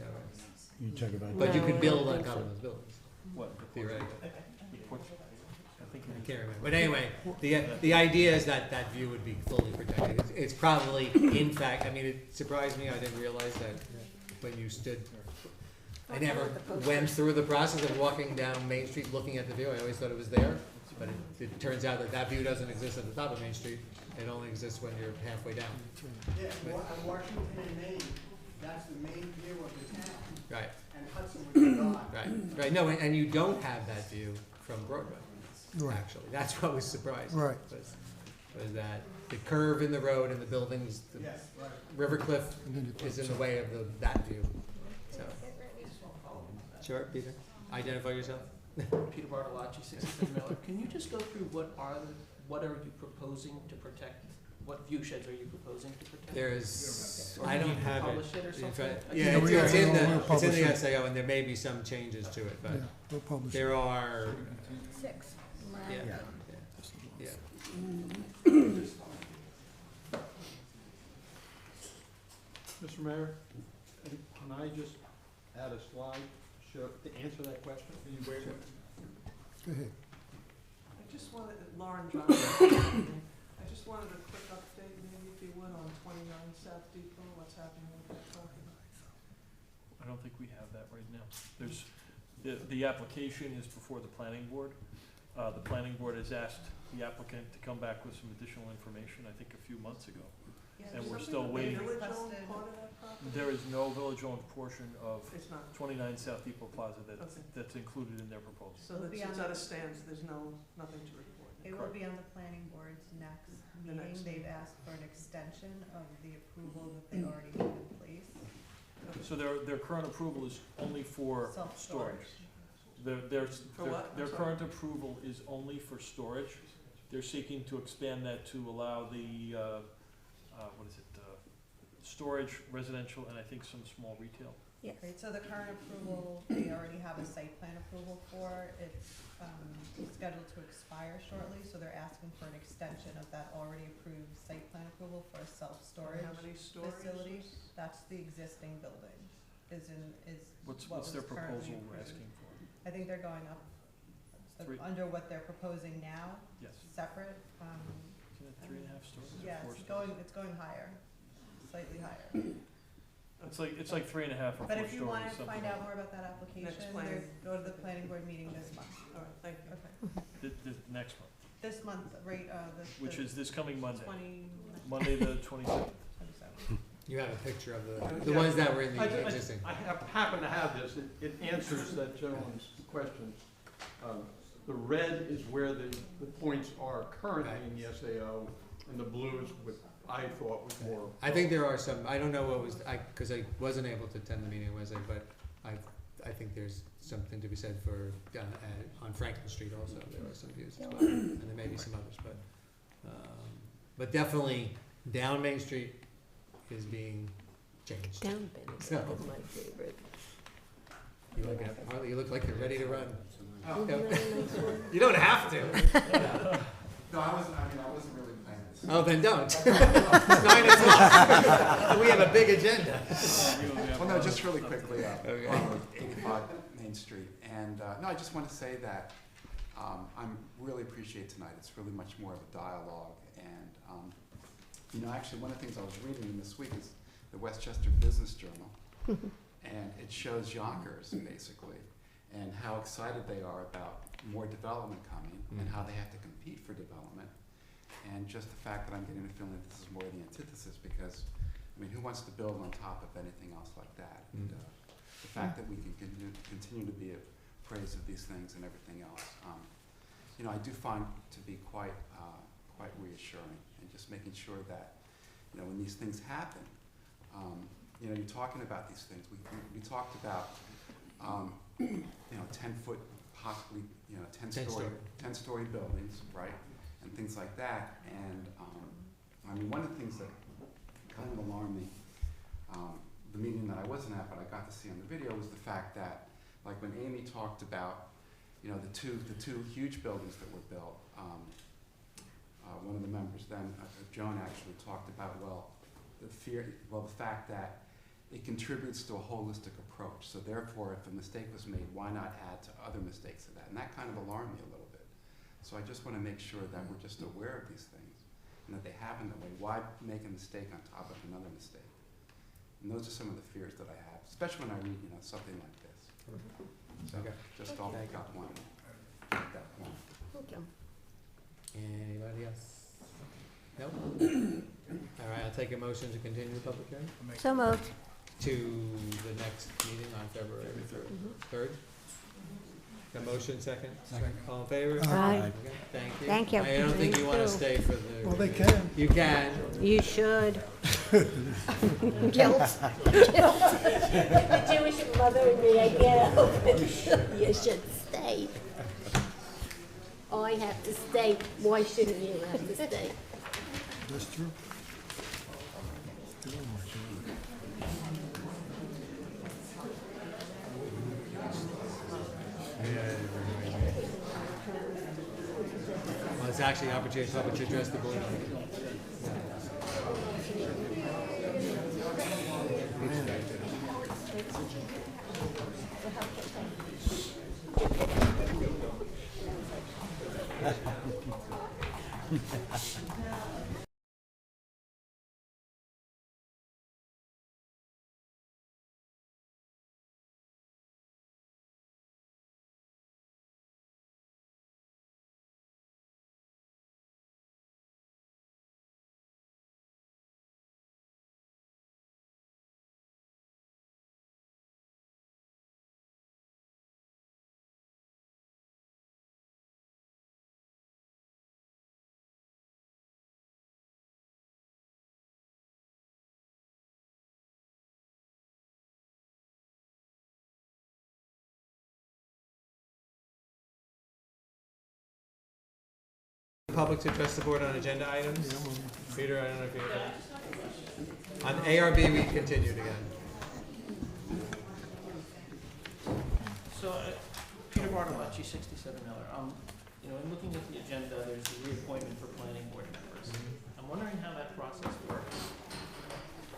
You check about but you No, could I build don't on think top so. of those buildings, What? theoretically. I think I it can't remember. But anyway, the idea is that that view would be fully protected. It's probably, in fact, I mean, it surprised me, I didn't realize that when you stood, I never went through the process of walking down Main Street looking at the view, I always thought it was there, but it turns out that that view doesn't exist at the top of Main Street, it only exists when you're halfway down. Yeah, Washington and Maine, that's the main view of the town, Right, and Hudson would be gone. right, no, and you don't have that view from Broadway, Right. actually, that's what was surprising. Right. Was that the curve in the road and the buildings, the Yes, right. River Cliff And then it is in pops the up. way of that view, so. Sure, Peter, identify yourself. Peter Bartolacci, 67 Miller. Can you just go through what are you proposing to protect? What view sheds are you proposing to protect? There's, Or I don't can you have it. publish it or in something? fact- I Yeah, just- we it's are- in we'll the publish it. SAO, and there may be some changes to it, but Yeah, we'll publish it. there are, 6. yeah, yeah. Mr. Mayor, can I just add a slide to answer that question? Go ahead. I just wanted, Lauren John, I just wanted a quick update, maybe if you would, on 29 South Depot, what's happening with that property? I don't think we have that right now. There's, the application is before the planning board. The planning board has asked the applicant to come back with some additional information, I think a few months ago. And we're still waiting. Village-owned part of that property? There is no village-owned portion of It's not, 29 South Depot Plaza Okay. that's included in their proposal. so It'll it's be on it's the- at a stance, there's nothing to report. It will be on the planning board's next The meeting. next They've asked for an extension of the approval that they already have in place. So their current approval is only for storage. Their For what? I'm their sorry. current approval is only for storage. They're seeking to expand that to allow the, what is it, storage, residential, and I think some small retail. Yes. Right, so the current approval, they already have a site plan approval for. It's scheduled to expire shortly, so they're asking for an extension of that already approved site plan approval for a self-storage How many stories? facility. That's the existing building, is what What's their was currently proposal we're approved. asking for? I think they're going up, under what they're proposing now, Yes. separate. Isn't it 3.5 stories or Yeah, 4 it's stories? going higher, slightly higher. It's like 3.5 or 4 stories, But if you wanna something find like out more about that application, planning. go to the planning board meeting this month. All right, thank you. Okay. The next month, This month, right, which is this coming Monday, 27th. Monday the 27th. You have a picture of the ones that were in I the existing. happen to have this, it answers that gentleman's question. The red is where the points are currently in the SAO, and the blue is what I thought was more. I think there are some, I don't know what was, because I wasn't able to attend the meeting on Wednesday, but I think there's something to be said for, on Franklin Street also, there are some views as well, and there may be some others, but definitely down Main Street is being changed. Down Bennett So- is my favorite. You look at, Harley, you look like you're ready to run. Isn't that a nice one? You don't have to. No, I wasn't really planning this. Oh, then don't. It's 9 o'clock. We have a big agenda. Well, no, just really quickly, Okay. on 85 Main Street. And, no, I just want to say that I really appreciate tonight. It's really much more of a dialogue. And, actually, one of the things I was reading this week is the Westchester Business Journal. And it shows Yonkers, basically, and how excited they are about more development coming and how they have to compete for development. And just the fact that I'm getting the feeling that this is more the antithesis because, who wants to build on top of anything else like that? And, the fact that we can continue to be appraised of these things and everything else, I do find to be quite reassuring and just making sure that, when these things happen, you're talking about these things. We talked about, 10-foot, possibly, 10-story buildings, right? And things like that. And, one of the things that kind of alarmed me, the meeting that I wasn't at, but I got to see on the video, was the fact that, like when Amy talked about, the two huge buildings that were built, one of the members then, Joan actually talked about, the fact that it contributes to a holistic approach. So therefore, if a mistake was made, why not add to other mistakes of that? And that kind of alarmed me a little bit. So I just want to make sure that we're just aware of these things and that they happen that way. Why make a mistake on top of another mistake? And those are some of the fears that I have, especially when I read, something like this. So Okay. just all Thank you. got one at that point. Thank you. Anybody else? Nope. All right, I'll take a motion to continue the public hearing So moved. to the next meeting on February third. The motion, second? Second. All in favor? Aye. Okay, thank you. Thank you. I don't think Thank you want to you. stay for the. Well, they can. You can. You should. Guilt. The Jewish mother in me, I can't help it. You should stay. I have to stay. Why shouldn't you have to stay? That's true. Well, it's actually an opportunity for public to address the board. Public to address the board on agenda items. Peter, I don't know if you have that. On ARB, we continued again. So, Peter Bartolacci, 67 Miller. In looking at the agenda, there's the reappointment for planning board members. I'm wondering how that process works.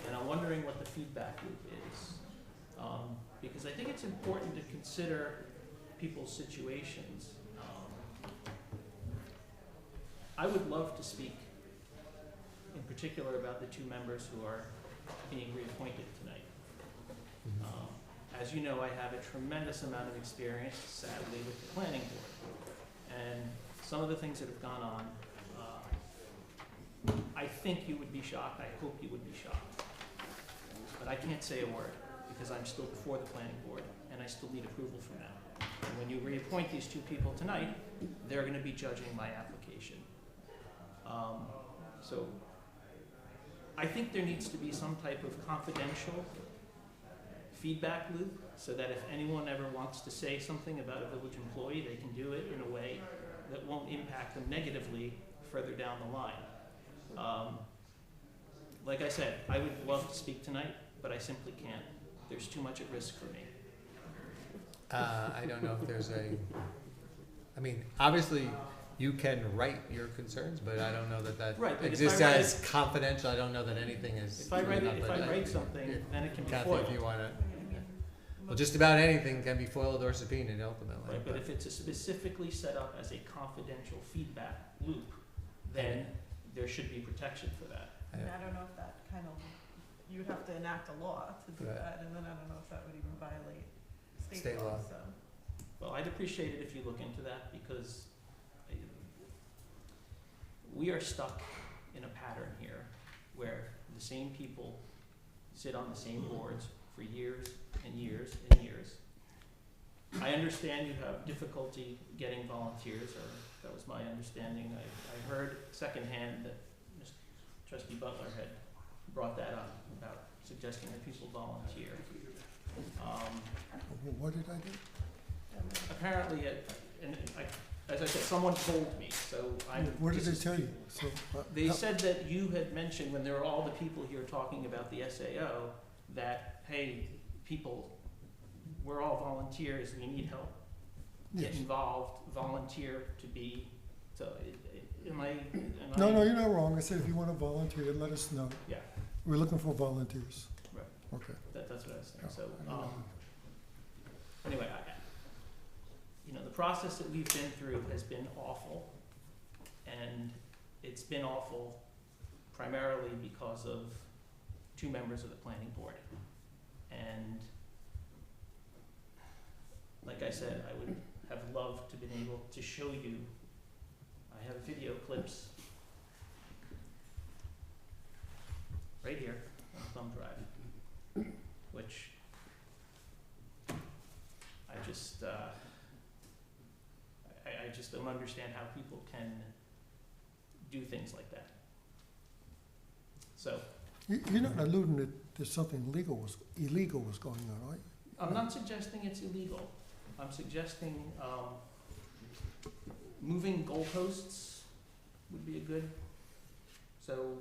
And I'm wondering what the feedback loop is. Because I think it's important to consider people's situations. I would love to speak in particular about the two members who are being reappointed tonight. As you know, I have a tremendous amount of experience, sadly, with the planning board. And some of the things that have gone on, I think you would be shocked. I hope you would be shocked. But I can't say a word because I'm still before the planning board and I still need approval from them. And when you reappoint these two people tonight, they're going to be judging my application. So I think there needs to be some type of confidential feedback loop so that if anyone ever wants to say something about a village employee, they can do it in a way that won't impact them negatively further down the line. Like I said, I would love to speak tonight, but I simply can't. There's too much at risk for me. I don't know if there's obviously you can write your concerns, but I don't know that Right, but if exists I write as confidential. I don't know that anything is. If I write something, then it can be Kathy, foiled. if you want to. Well, just about anything can be foiled or subpoenaed ultimately. Right, but if it's specifically set up as a confidential feedback loop, then there should be protection for that. I don't know if that you would have to enact a law to do Right. that, and then I don't know if that would even violate State state law, law. so. Well, I'd appreciate it if you look into that because we are stuck in a pattern here where the same people sit on the same boards for years and years and years. I understand you have difficulty getting volunteers, or that was my understanding. I heard secondhand that Trustee Butler had brought that up about suggesting that people volunteer. What did I do? Apparently, as I said, someone told me, so I'm. What did they tell you? So, They said that you had mentioned, when there were all the people here talking about the SAO, that, hey, people, we're all volunteers, we need help. Get Yes. involved, volunteer to be, so, am I? No, you're not wrong. I said if you want to volunteer, let us know. Yeah, We're looking for volunteers. right, Okay. that's what I was saying, Yeah, so, I don't know. anyway, the process that we've been through has been awful, And it's been awful primarily because of 2 members of the planning board. And like I said, I would have loved to been able to show you, I have video clips right here on a thumb drive, which I just, I just don't understand how people can do things like that. So, You're not alluding that something illegal was going on, right? I'm not suggesting it's illegal. I'm suggesting, moving goalposts would be a good, so,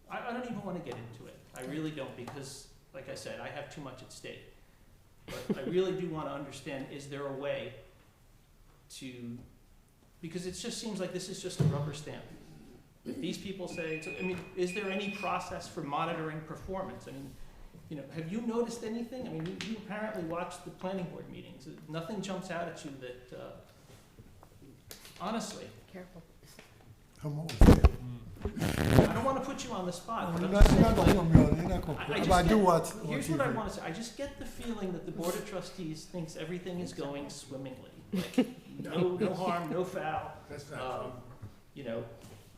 I don't even wanna get into it. I really don't, because, like I said, I have too much at stake. But I really do wanna understand, is there a way to, because it just seems like this is just a rubber stamp. If these people say, I mean, is there any process for monitoring performance? I mean, you know, have you noticed anything? I mean, you apparently watched the planning board meetings. Nothing jumps out at you that, honestly, Careful. I'm always there. I don't wanna put you on the spot, but You're I'm not just saying, gonna put me on, you're not gonna, just but I do get- watch here's what I TV. wanna say, I just get the feeling that the Board of Trustees thinks everything is going swimmingly. Like, no harm, no foul, That's not true. you know,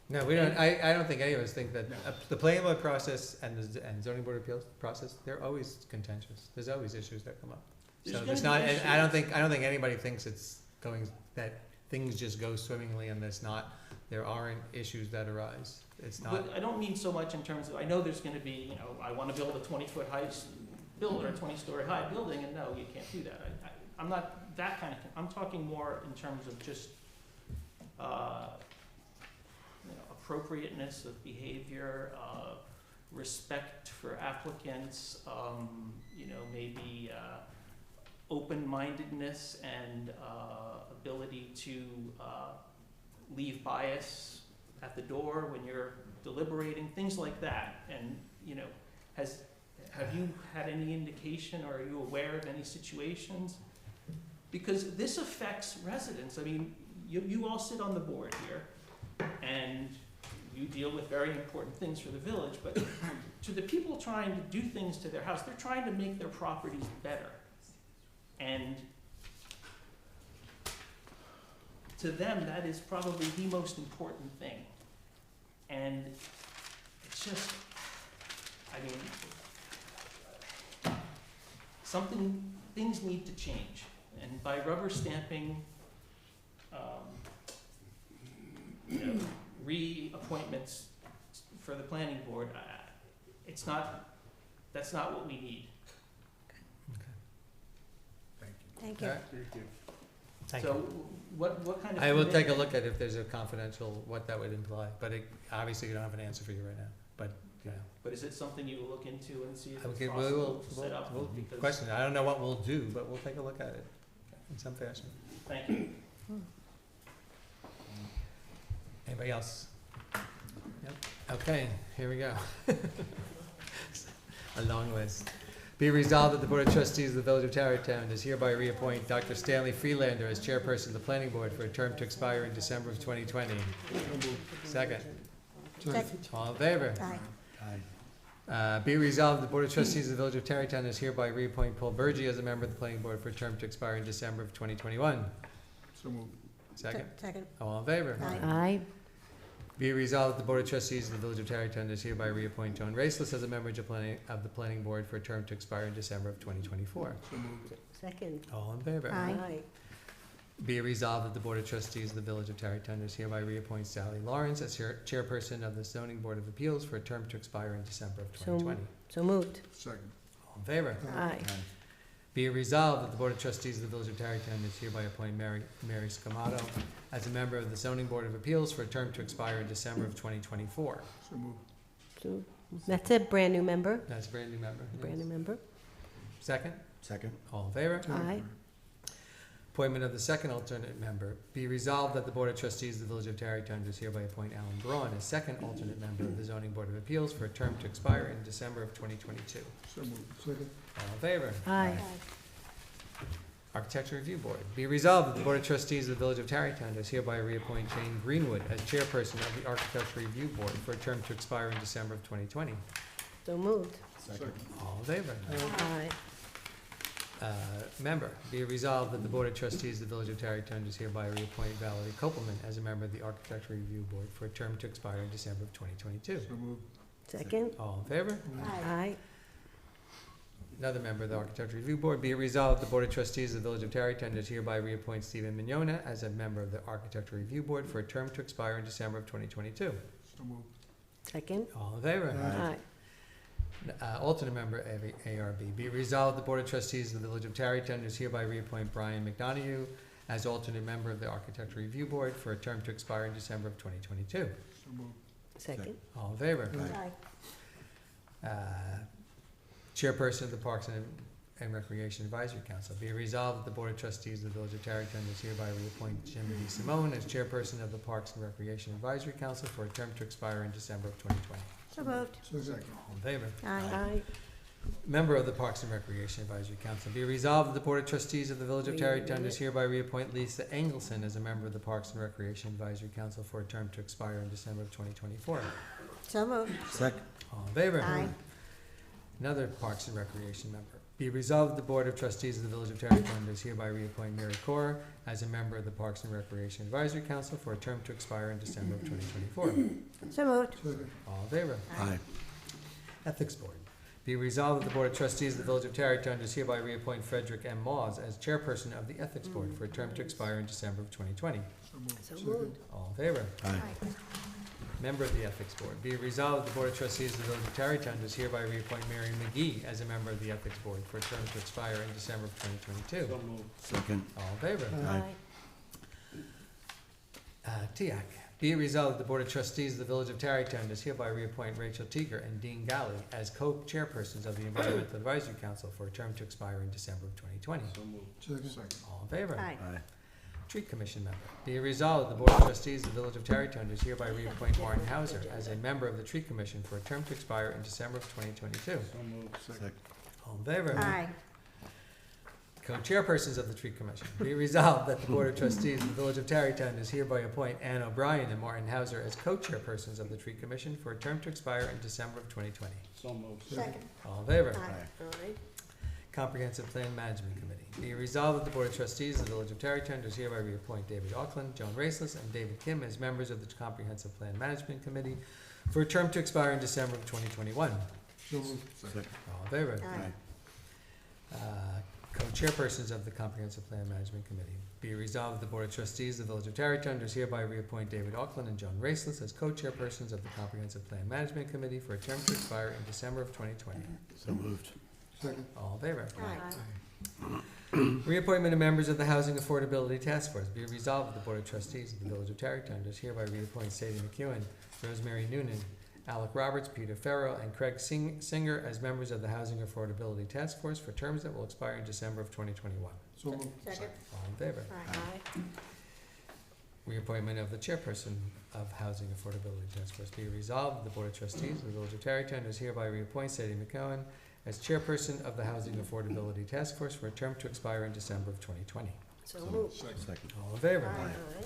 No, we don't, I don't think any of us think that, the planning board process and zoning board of appeals process, they're always contentious. There's always issues that come up. There's So gonna it's be not, and I don't issues. think anybody thinks it's going, that things just go swimmingly and it's not, there aren't issues that arise. It's not, but I don't mean so much in terms of, I know there's gonna be, you know, I wanna build a 20-foot high build or a 20-story high building, and no, you can't do that. I'm not that kind of, I'm talking more in terms of just, you know, appropriateness of behavior, respect for applicants, you know, maybe, open-mindedness and, ability to, leave bias at the door when you're deliberating, things like that. And, you know, have you had any indication, or are you aware of any situations? Because this affects residents. I mean, you all sit on the board here, and you deal with very important things for the village, but to the people trying to do things to their house, they're trying to make their properties better. And to them, that is probably the most important thing. And it's just, I mean, things need to change. And by rubber stamping, you know, reappointments for the planning board, that's not what we need. Thank you. Alright. Thank So you. what kind of? I will take a look at if there's a confidential, what that would imply, but obviously you don't have an answer for you right now, but, you know. But is it something you will look into and see if it's Okay, possible to set up? we'll Because- question it. I don't know what we'll do, but we'll take a look at it in some fashion. Thank you. Anybody else? Yep. Okay, here we go. A long list. Be resolved that the Board of Trustees of the Village of Tarrytown does hereby reappoint Dr. Stanley Freelander as chairperson of the Planning Board for a term to expire in December of 2020. Second. All in favor? Aye. Be resolved, the Board of Trustees of the Village of Tarrytown does hereby reappoint Paul Burgee as a member of the Planning Board for a term to expire in December of 2021. So moved. Second. Second. All in favor? Aye. Be it resolved that the Board of Trustees of the Village of Tarrytown does hereby reappoint Joan Raceless as a member of the Planning Board for a term to expire in December of 2024. So moved. Second. All in favor? Aye. Be it resolved that the Board of Trustees of the Village of Tarrytown does hereby reappoint Sally Lawrence as chairperson of the Zoning Board of Appeals for a term to expire in December of 2020. So moved. Second. All in favor? Aye. Be it resolved that the Board of Trustees of the Village of Tarrytown does hereby appoint Mary Scamato as a member of the Zoning Board of Appeals for a term to expire in December of 2024. So moved. So, that's a brand new member, That's a brand new member. brand new member. Second? Second. All in favor? Aye. Appointment of the second alternate member. Be resolved that the Board of Trustees of the Village of Tarrytown does hereby appoint Alan Braun as second alternate member of the Zoning Board of Appeals for a term to expire in December of 2022. So moved. Second. All in favor? Aye. Architecture Review Board. Be resolved that the Board of Trustees of the Village of Tarrytown does hereby reappoint Jane Greenwood as chairperson of the Architecture Review Board for a term to expire in December of 2020. So moved. All in favor? Aye. Member, be it resolved that the Board of Trustees of the Village of Tarrytown does hereby reappoint Valerie Kopelman as a member of the Architecture Review Board for a term to expire in December of 2022. Second. All in favor? Aye. Another member of the Architecture Review Board, be it resolved that the Board of Trustees of the Village of Tarrytown does hereby reappoint Stephen Mignona as a member of the Architecture Review Board for a term to expire in December of 2022. Second. All in favor? Aye. Alternate member of ARB, be it resolved the Board of Trustees of the Village of Tarrytown does hereby reappoint Brian McDonough as alternate member of the Architecture Review Board for a term to expire in December of 2022. Second. All in favor? Aye. Chairperson of the Parks and Recreation Advisory Council, be it resolved that the Board of Trustees of the Village of Tarrytown does hereby reappoint Jim D. Simone as chairperson of the Parks and Recreation Advisory Council for a term to expire in December of 2020. So moved. All in favor? Aye. Member of the Parks and Recreation Advisory Council, be it resolved that the Board of Trustees of the Village of Tarrytown does hereby reappoint Lisa Engelson as a member of the Parks and Recreation Advisory Council for a term to expire in December of 2024. So moved. Second. All in favor? Aye. Another Parks and Recreation member. Be resolved that the Board of Trustees of the Village of Tarrytown does hereby reappoint Mary Corr as a member of the Parks and Recreation Advisory Council for a term to expire in December of 2024. So moved. All in favor? Aye. Ethics Board. Be resolved that the Board of Trustees of the Village of Tarrytown does hereby reappoint Frederick M. Moss as chairperson of the Ethics Board for a term to expire in December of 2020. So moved. All in favor? Aye. Member of the Ethics Board. Be it resolved that the Board of Trustees of the Village of Tarrytown does hereby reappoint Mary McGee as a member of the Ethics Board for a term to expire in December of 2022. Second. All in favor? Aye. TIAC. Be it resolved that the Board of Trustees of the Village of Tarrytown does hereby reappoint Rachel Teeger and Dean Galley as co-chairpersons of the Environmental Advisory Council for a term to expire in December of 2020. All in favor? Aye. Aye. Tree Commission member. Be it resolved that the Board of Trustees of the Village of Tarrytown does hereby reappoint Martin Hauser as a member of the Tree Commission for a term to expire in December of 2022. Second. All in favor? Aye. Co-chairpersons of the Tree Commission. Be it resolved that the Board of Trustees of the Village of Tarrytown does hereby appoint Ann O'Brien and Martin Hauser as co-chairpersons of the Tree Commission for a term to expire in December of 2020. Second. All in favor? Aye. Comprehensive Plan Management Committee. Be it resolved that the Board of Trustees of the Village of Tarrytown does hereby reappoint David Auckland, Joan Raceless, and David Kim as members of the Comprehensive Plan Management Committee for a term to expire in December of 2021. Second. All in favor? Aye. Co-chairpersons of the Comprehensive Plan Management Committee. Be it resolved that the Board of Trustees of the Village of Tarrytown does hereby reappoint David Auckland and Joan Raceless as co-chairpersons of the Comprehensive Plan Management Committee for a term to expire in December of 2020. So moved. All in favor? Aye. Reappointment of members of the Housing Affordability Task Force. Be it resolved that the Board of Trustees of the Village of Tarrytown does hereby reappoint Sadie McEwen, Rosemary Noonan, Alec Roberts, Peter Farrell, and Craig Singer as members of the Housing Affordability Task Force for terms that will expire in December of 2021. Second. All in favor? Aye. Reappointment of the chairperson of Housing Affordability Task Force. Be it resolved that the Board of Trustees of the Village of Tarrytown does hereby reappoint Sadie McEwen as chairperson of the Housing Affordability Task Force for a term to expire in December of 2020. So moved. Second. All in favor? Aye.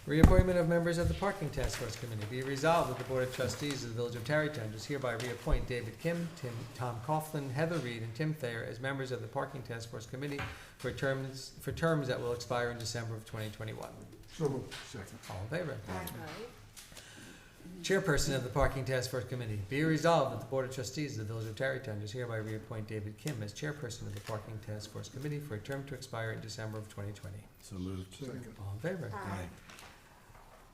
Reappointment of members of the Parking Task Force Committee. Be it resolved that the Board of Trustees of the Village of Tarrytown does hereby reappoint David Kim, Tom Coughlin, Heather Reed, and Tim Thayer as members of the Parking Task Force Committee for terms that will expire in December of 2021. All in favor? Aye. Chairperson of the Parking Task Force Committee. Be it resolved that the Board of Trustees of the Village of Tarrytown does hereby reappoint David Kim as chairperson of the Parking Task Force Committee for a term to expire in December of 2020. So moved. All in favor? Aye.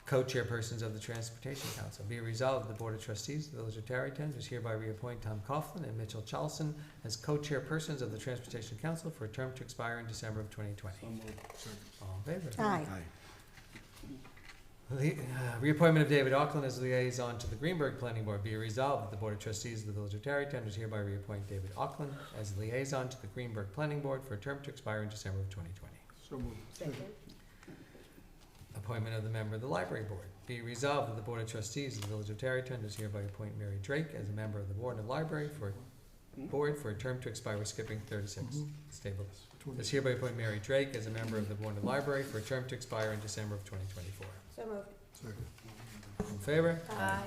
Co-chairpersons of the Transportation Council. Be it resolved that the Board of Trustees of the Village of Tarrytown does hereby reappoint Tom Coughlin and Mitchell Charlson as co-chairpersons of the Transportation Council for a term to expire in December of 2020. All in favor? Aye. Reappointment of David Auckland as liaison to the Greenberg Planning Board. Be it resolved that the Board of Trustees of the Village of Tarrytown does hereby reappoint David Auckland as liaison to the Greenberg Planning Board for a term to expire in December of 2020. Second. Appointment of the member of the Library Board. Be it resolved that the Board of Trustees of the Village of Tarrytown does hereby appoint Mary Drake as a member of the Board of Library for a board for a term to expire, we're skipping 36, stable. Twenty. Is hereby appoint Mary Drake as a member of the Board of Library for a term to expire in December of 2024. So moved. Second. All in favor? Aye.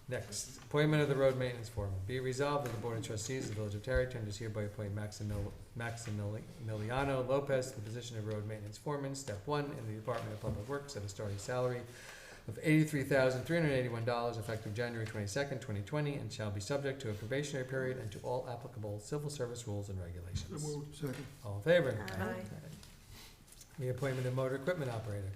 Next, appointment of the road maintenance foreman. Be it resolved that the Board of Trustees of the Village of Tarrytown does hereby appoint Maximiliano Lopez to the position of road maintenance foreman, step 1, in the Department of Public Works at a starting salary of $83,381 effective January 22nd, 2020, and shall be subject to a probationary period and to all applicable civil service rules and So regulations. moved. Second. All in favor? Aye. The appointment of motor equipment operator.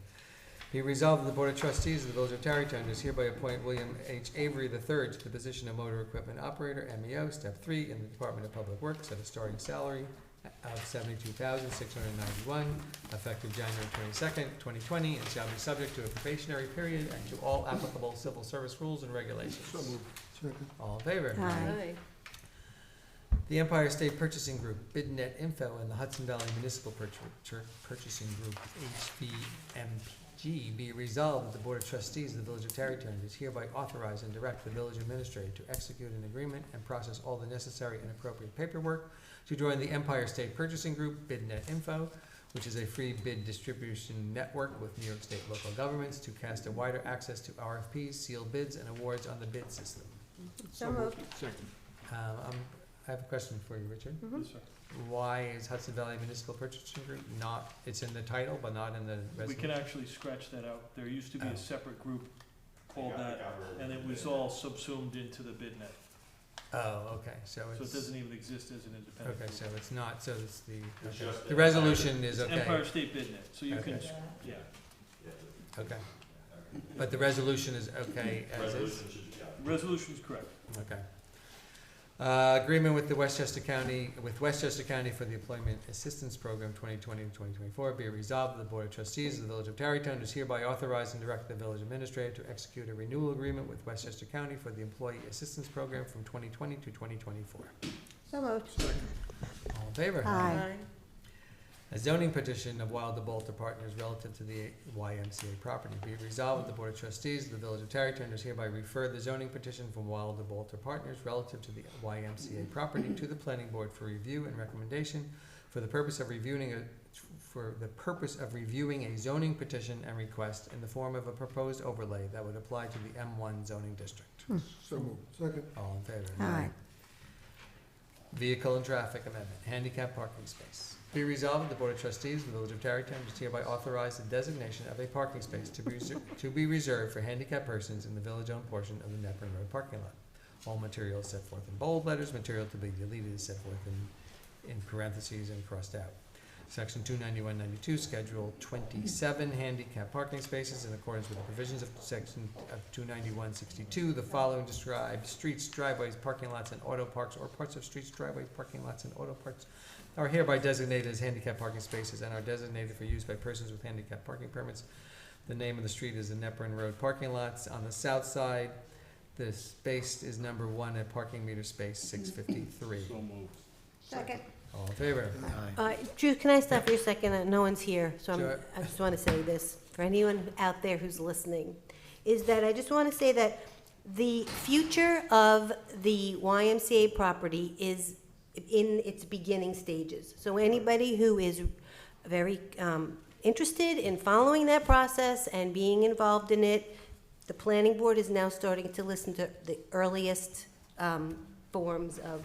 Be resolved that the Board of Trustees of the Village of Tarrytown does hereby appoint William H. Avery III to the position of motor equipment operator, MEO, step 3, in the Department of Public Works at a starting salary of $72,691, effective January 22nd, 2020, and shall be subject to a probationary period and to all applicable civil service rules and regulations. So moved. Second. All in favor? Aye. The Empire State Purchasing Group, BidNet Info, and the Hudson Valley Municipal Purchasing Group, HVMPG, be resolved that the Board of Trustees of the Village of Tarrytown is hereby authorize and direct the village administrator to execute an agreement and process all the necessary and appropriate paperwork to join the Empire State Purchasing Group, BidNet Info, which is a free bid distribution network with New York State local governments to cast a wider access to RFPs, sealed bids, and awards on the bid system. So moved. Second. I have a question for you, Richard. Mhm. Yes, sir. Why is Hudson Valley Municipal Purchasing Group not, it's in the title, but not in the We resolution? can actually scratch that out. There used to be Oh. a separate group called that, and it was all subsumed into the BidNet. Oh, okay, so So it it's, doesn't even exist as an independent. okay, group. so it's not, so it's the, It's okay. just The resolution is It's okay, Empire State BidNet, so you can, Okay. yeah. okay. But the resolution is okay as is? Resolution's correct. Okay. Agreement with Westchester County for the Employment Assistance Program 2020-2024. Be it resolved that the Board of Trustees of the Village of Tarrytown is hereby authorized and direct the village administrator to execute a renewal agreement with Westchester County for the Employee Assistance Program from 2020 to 2024. So moved. All in favor? Aye. A zoning petition of Wild DeBalter Partners relative to the YMCA property. Be it resolved that the Board of Trustees of the Village of Tarrytown does hereby refer the zoning petition from Wild DeBalter Partners relative to the YMCA property to the Planning Board for review and recommendation for the purpose of reviewing a zoning petition and request in the form of a proposed overlay that would apply to the M1 zoning district. So moved. Second. All in favor? Aye. Vehicle and traffic amendment, handicap parking space. Be resolved that the Board of Trustees of the Village of Tarrytown does hereby authorize the designation of a parking space to be reserved for handicapped persons in the village-owned portion of the Neprin Road parking lot. All materials set forth in bold letters, material to be deleted is set forth in parentheses and crossed out. Section 29192, Schedule 27, handicap parking spaces in accordance with the provisions of Section 29162. The following describe streets, driveways, parking lots, and auto parks, or parts of streets, driveways, parking lots, and auto parks are hereby designated as handicap parking spaces and are designated for use by persons with handicap parking permits. The name of the street is the Neprin Road parking lots. On the south side, the space is number 1 at parking meter space 653. So moved. Second. All in favor? Drew, can I stop for a second? No one's here, so Sure. I just want to say this, for anyone out there who's listening, is that I just want to say that the future of the YMCA property is in its beginning stages. So anybody who is very interested in following that process and being involved in it, the planning board is now starting to listen to the earliest forms of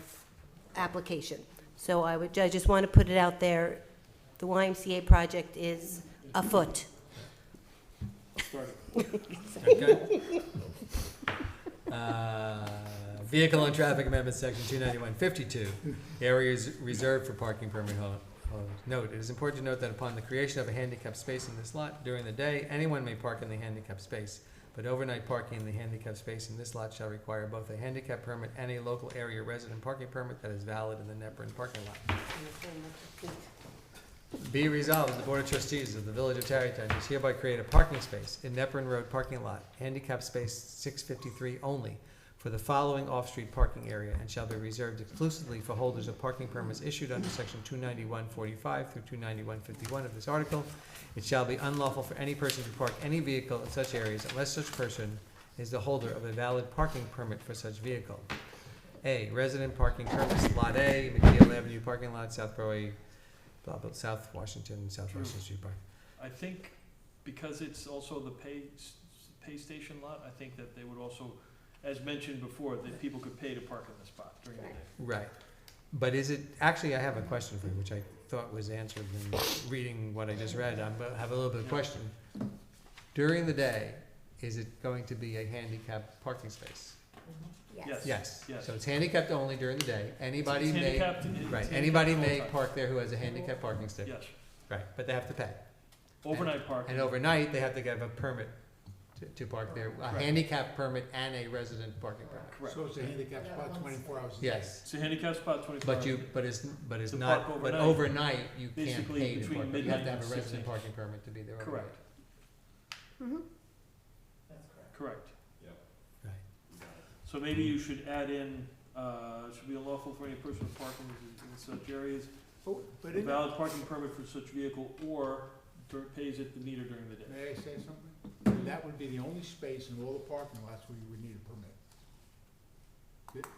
application. So I just want to put it out there, the YMCA project is afoot. Okay. Vehicle and traffic amendment, section 29152, areas reserved for parking permit holders. Note, it is important to note that upon the creation of a handicap space in this lot, during the day, anyone may park in the handicap space, but overnight parking in the handicap space in this lot shall require both a handicap permit and a local area resident parking permit that is valid in the Neprin parking lot. Be resolved that the Board of Trustees of the Village of Tarrytown does hereby create a parking space in Neprin Road parking lot, handicap space 653 only, for the following off-street parking area, and shall be reserved exclusively for holders of parking permits issued under section 29145 through 29151 of this article. It shall be unlawful for any person to park any vehicle in such areas unless such person is the holder of a valid parking permit for such vehicle. A, resident parking permits, Lot A, McNeil Avenue parking lot, South Broadway, blah, blah, South Washington, South Washington Street Park. I think because it's also the pay station lot, I think that they would also, as mentioned before, that people could pay to park in the spot during the day. Right. But is it, actually, I have a question for you, which I thought was answered in reading what I just read. I have a little bit of question. During the day, is it going to be a handicapped parking space? Yes. Yes. Yes. So it's handicapped only during the day. Anybody It's may, handicapped- it's right, handicapped anybody all the may time. park there who has a handicapped parking stick. Yes. Right, but they have to pay. Overnight parking. And overnight, they have to get a permit to park there, a Correct. handicap permit and a resident parking permit. Correct. So it's a handicap spot 24 hours a day? Yes. It's a handicap spot 24 hours. But it's To not, park but overnight, overnight, you can't basically pay to between park, but you have to midnight have a and 6 resident a.m. parking permit to be there overnight. Correct. Mm-hmm. Correct. Right. So maybe you should add in, should be unlawful for any person parking in such areas, Oh, but a in, valid parking permit for such vehicle, or pays at the meter during the day. may I say something? That would be the only space in all the parking lots where you would need a permit.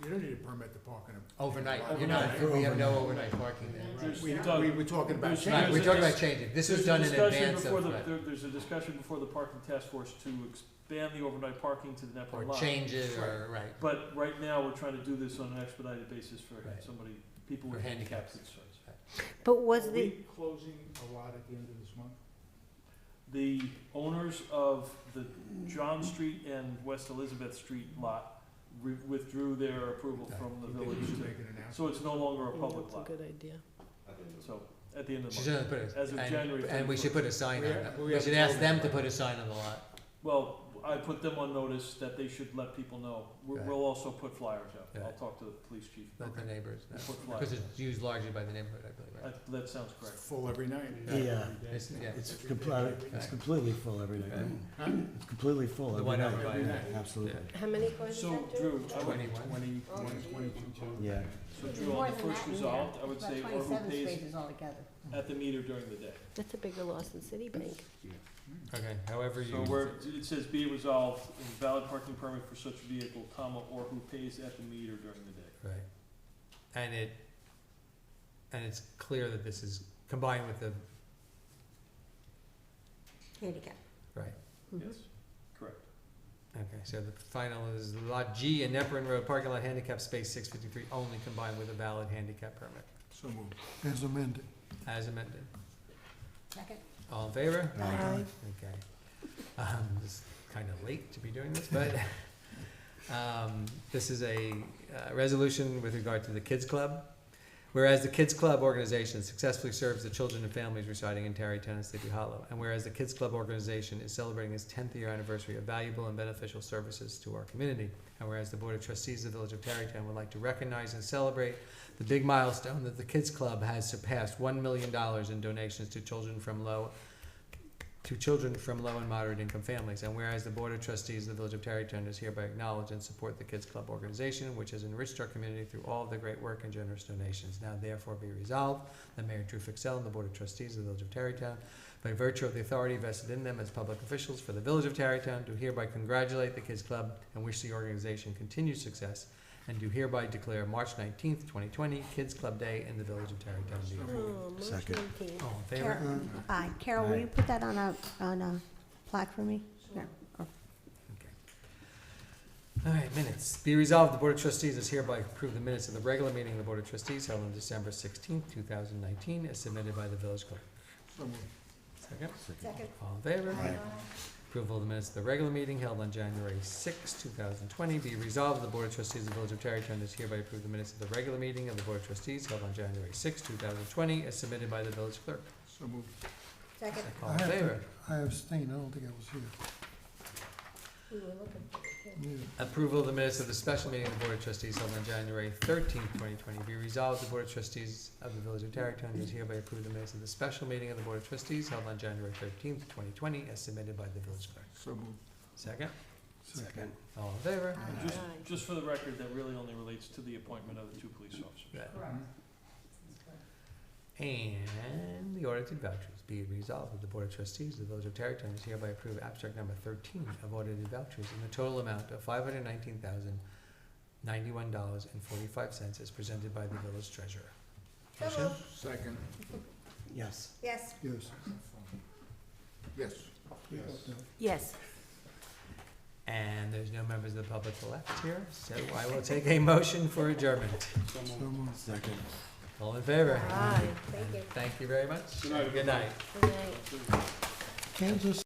You don't need a permit to park in a. Overnight, Overnight. you're not, we have no overnight parking there. There's- We, Doug, we were talking about there's- Right, changing. we're talking a about changing. This was There's a done in discussion advance before of, There's a discussion before the parking task force to expand the overnight parking to the Nepal or lot. change it, or, right. But right now, we're trying to do this on an expedited basis for Right. somebody, people with For handicap handicaps. concerns. But was Are the, we closing a lot at the end of this month? The owners of the John Street and West Elizabeth Street lot withdrew their approval from the You think village. we should to- make an announcement? So it's no longer a public that's a lot. good idea. So, at the end of She's the gonna month. put As of a, January and we should 31st. put a sign on We- it. we We have should to ask tell them them to about put a it. sign on the lot. Well, I put them on notice that they should let people know. Right. We'll also put flyers out. I'll Right. talk to the police chief. Let the neighbors know. We'll put flyers. Because it's used largely by the neighborhood, I believe, right? That sounds It's correct. full every night. Yeah. It's, yeah. It's completely full every night. Huh? It's completely full The every one night. over by Every that. night. Absolutely. How many cars is So, that, Drew? Drew, I would, 21. 22. Yeah. so Drew, on the first resolved, I would say, or who pays altogether. at the meter during the day. That's a bigger loss than Citibank. Okay, however you. So where, it says be it resolved, in valid parking permit for such vehicle, comma, or who pays at the meter during the day. Right. And it's clear that this is combined with the, Handicap. right. Mhm. Yes, correct. Okay, so the final is Lot G, a Nepean Road parking lot handicap space 653 only combined with a valid handicap permit, So moved. As amended. as amended. Second. All in favor? Aye. Okay. It's kind of late to be doing this, but this is a resolution with regard to the Kids Club. Whereas the Kids Club organization successfully serves the children and families residing in Tarrytown and Sleepy Hollow, and whereas the Kids Club organization is celebrating its 10th year anniversary of valuable and beneficial services to our community, and whereas the Board of Trustees of the Village of Tarrytown would like to recognize and celebrate the big milestone that the Kids Club has surpassed $1 million in donations to children from low and moderate income families. And whereas the Board of Trustees of the Village of Tarrytown does hereby acknowledge and support the Kids Club organization, which has enriched our community through all of the great work and generous donations. Now therefore be resolved that Mayor Drew Fixell and the Board of Trustees of the Village of Tarrytown, by virtue of the authority vested in them as public officials for the Village of Tarrytown, do hereby congratulate the Kids Club and wish the organization continued success, and do hereby declare March 19th, 2020, Kids Club Day in the Village of Tarrytown. Be approved. Oh, motion Second. and team. All in favor? Aye. Carol, will Aye. you put that on a plaque for me? Sure. All right, minutes. Be resolved, the Board of Trustees has hereby approved the minutes of the regular meeting of the Board of Trustees held on December 16th, 2019, as submitted by the village clerk. So moved. Second. Second. All in favor? Aye. Approval of the minutes of the regular meeting held on January 6, 2020. Be resolved, the Board of Trustees of the Village of Tarrytown does hereby approve the minutes of the regular meeting of the Board of Trustees held on January 6, 2020, as submitted by the village clerk. So moved. Second. All in favor? I abstain, I don't think I was here. We were looking for it, too. Yeah. Approval of the minutes of the special meeting of the Board of Trustees held on January 13, 2020. Be resolved, the Board of Trustees of the Village of Tarrytown does hereby approve the minutes of the special meeting of the Board of Trustees held on January 13, 2020, as submitted by the village clerk. So moved. Second. Second. All in favor? Aye. Just for the record, that really only relates to the appointment of the two police officers. Right. Mhm. And the audited vouchers. Be it resolved that the Board of Trustees of the Village of Tarrytown does hereby approve abstract number 13 of audited vouchers in the total amount of $91.45 as presented by the village treasurer. Motion? Second. Yes. Yes. Yes. Yes. Yes. And there's no members of the public left here, so I will take a motion for adjournment. So moved. Second. All in favor? Aye. Thank you. Thank you very much. Good night. Good night. Kansas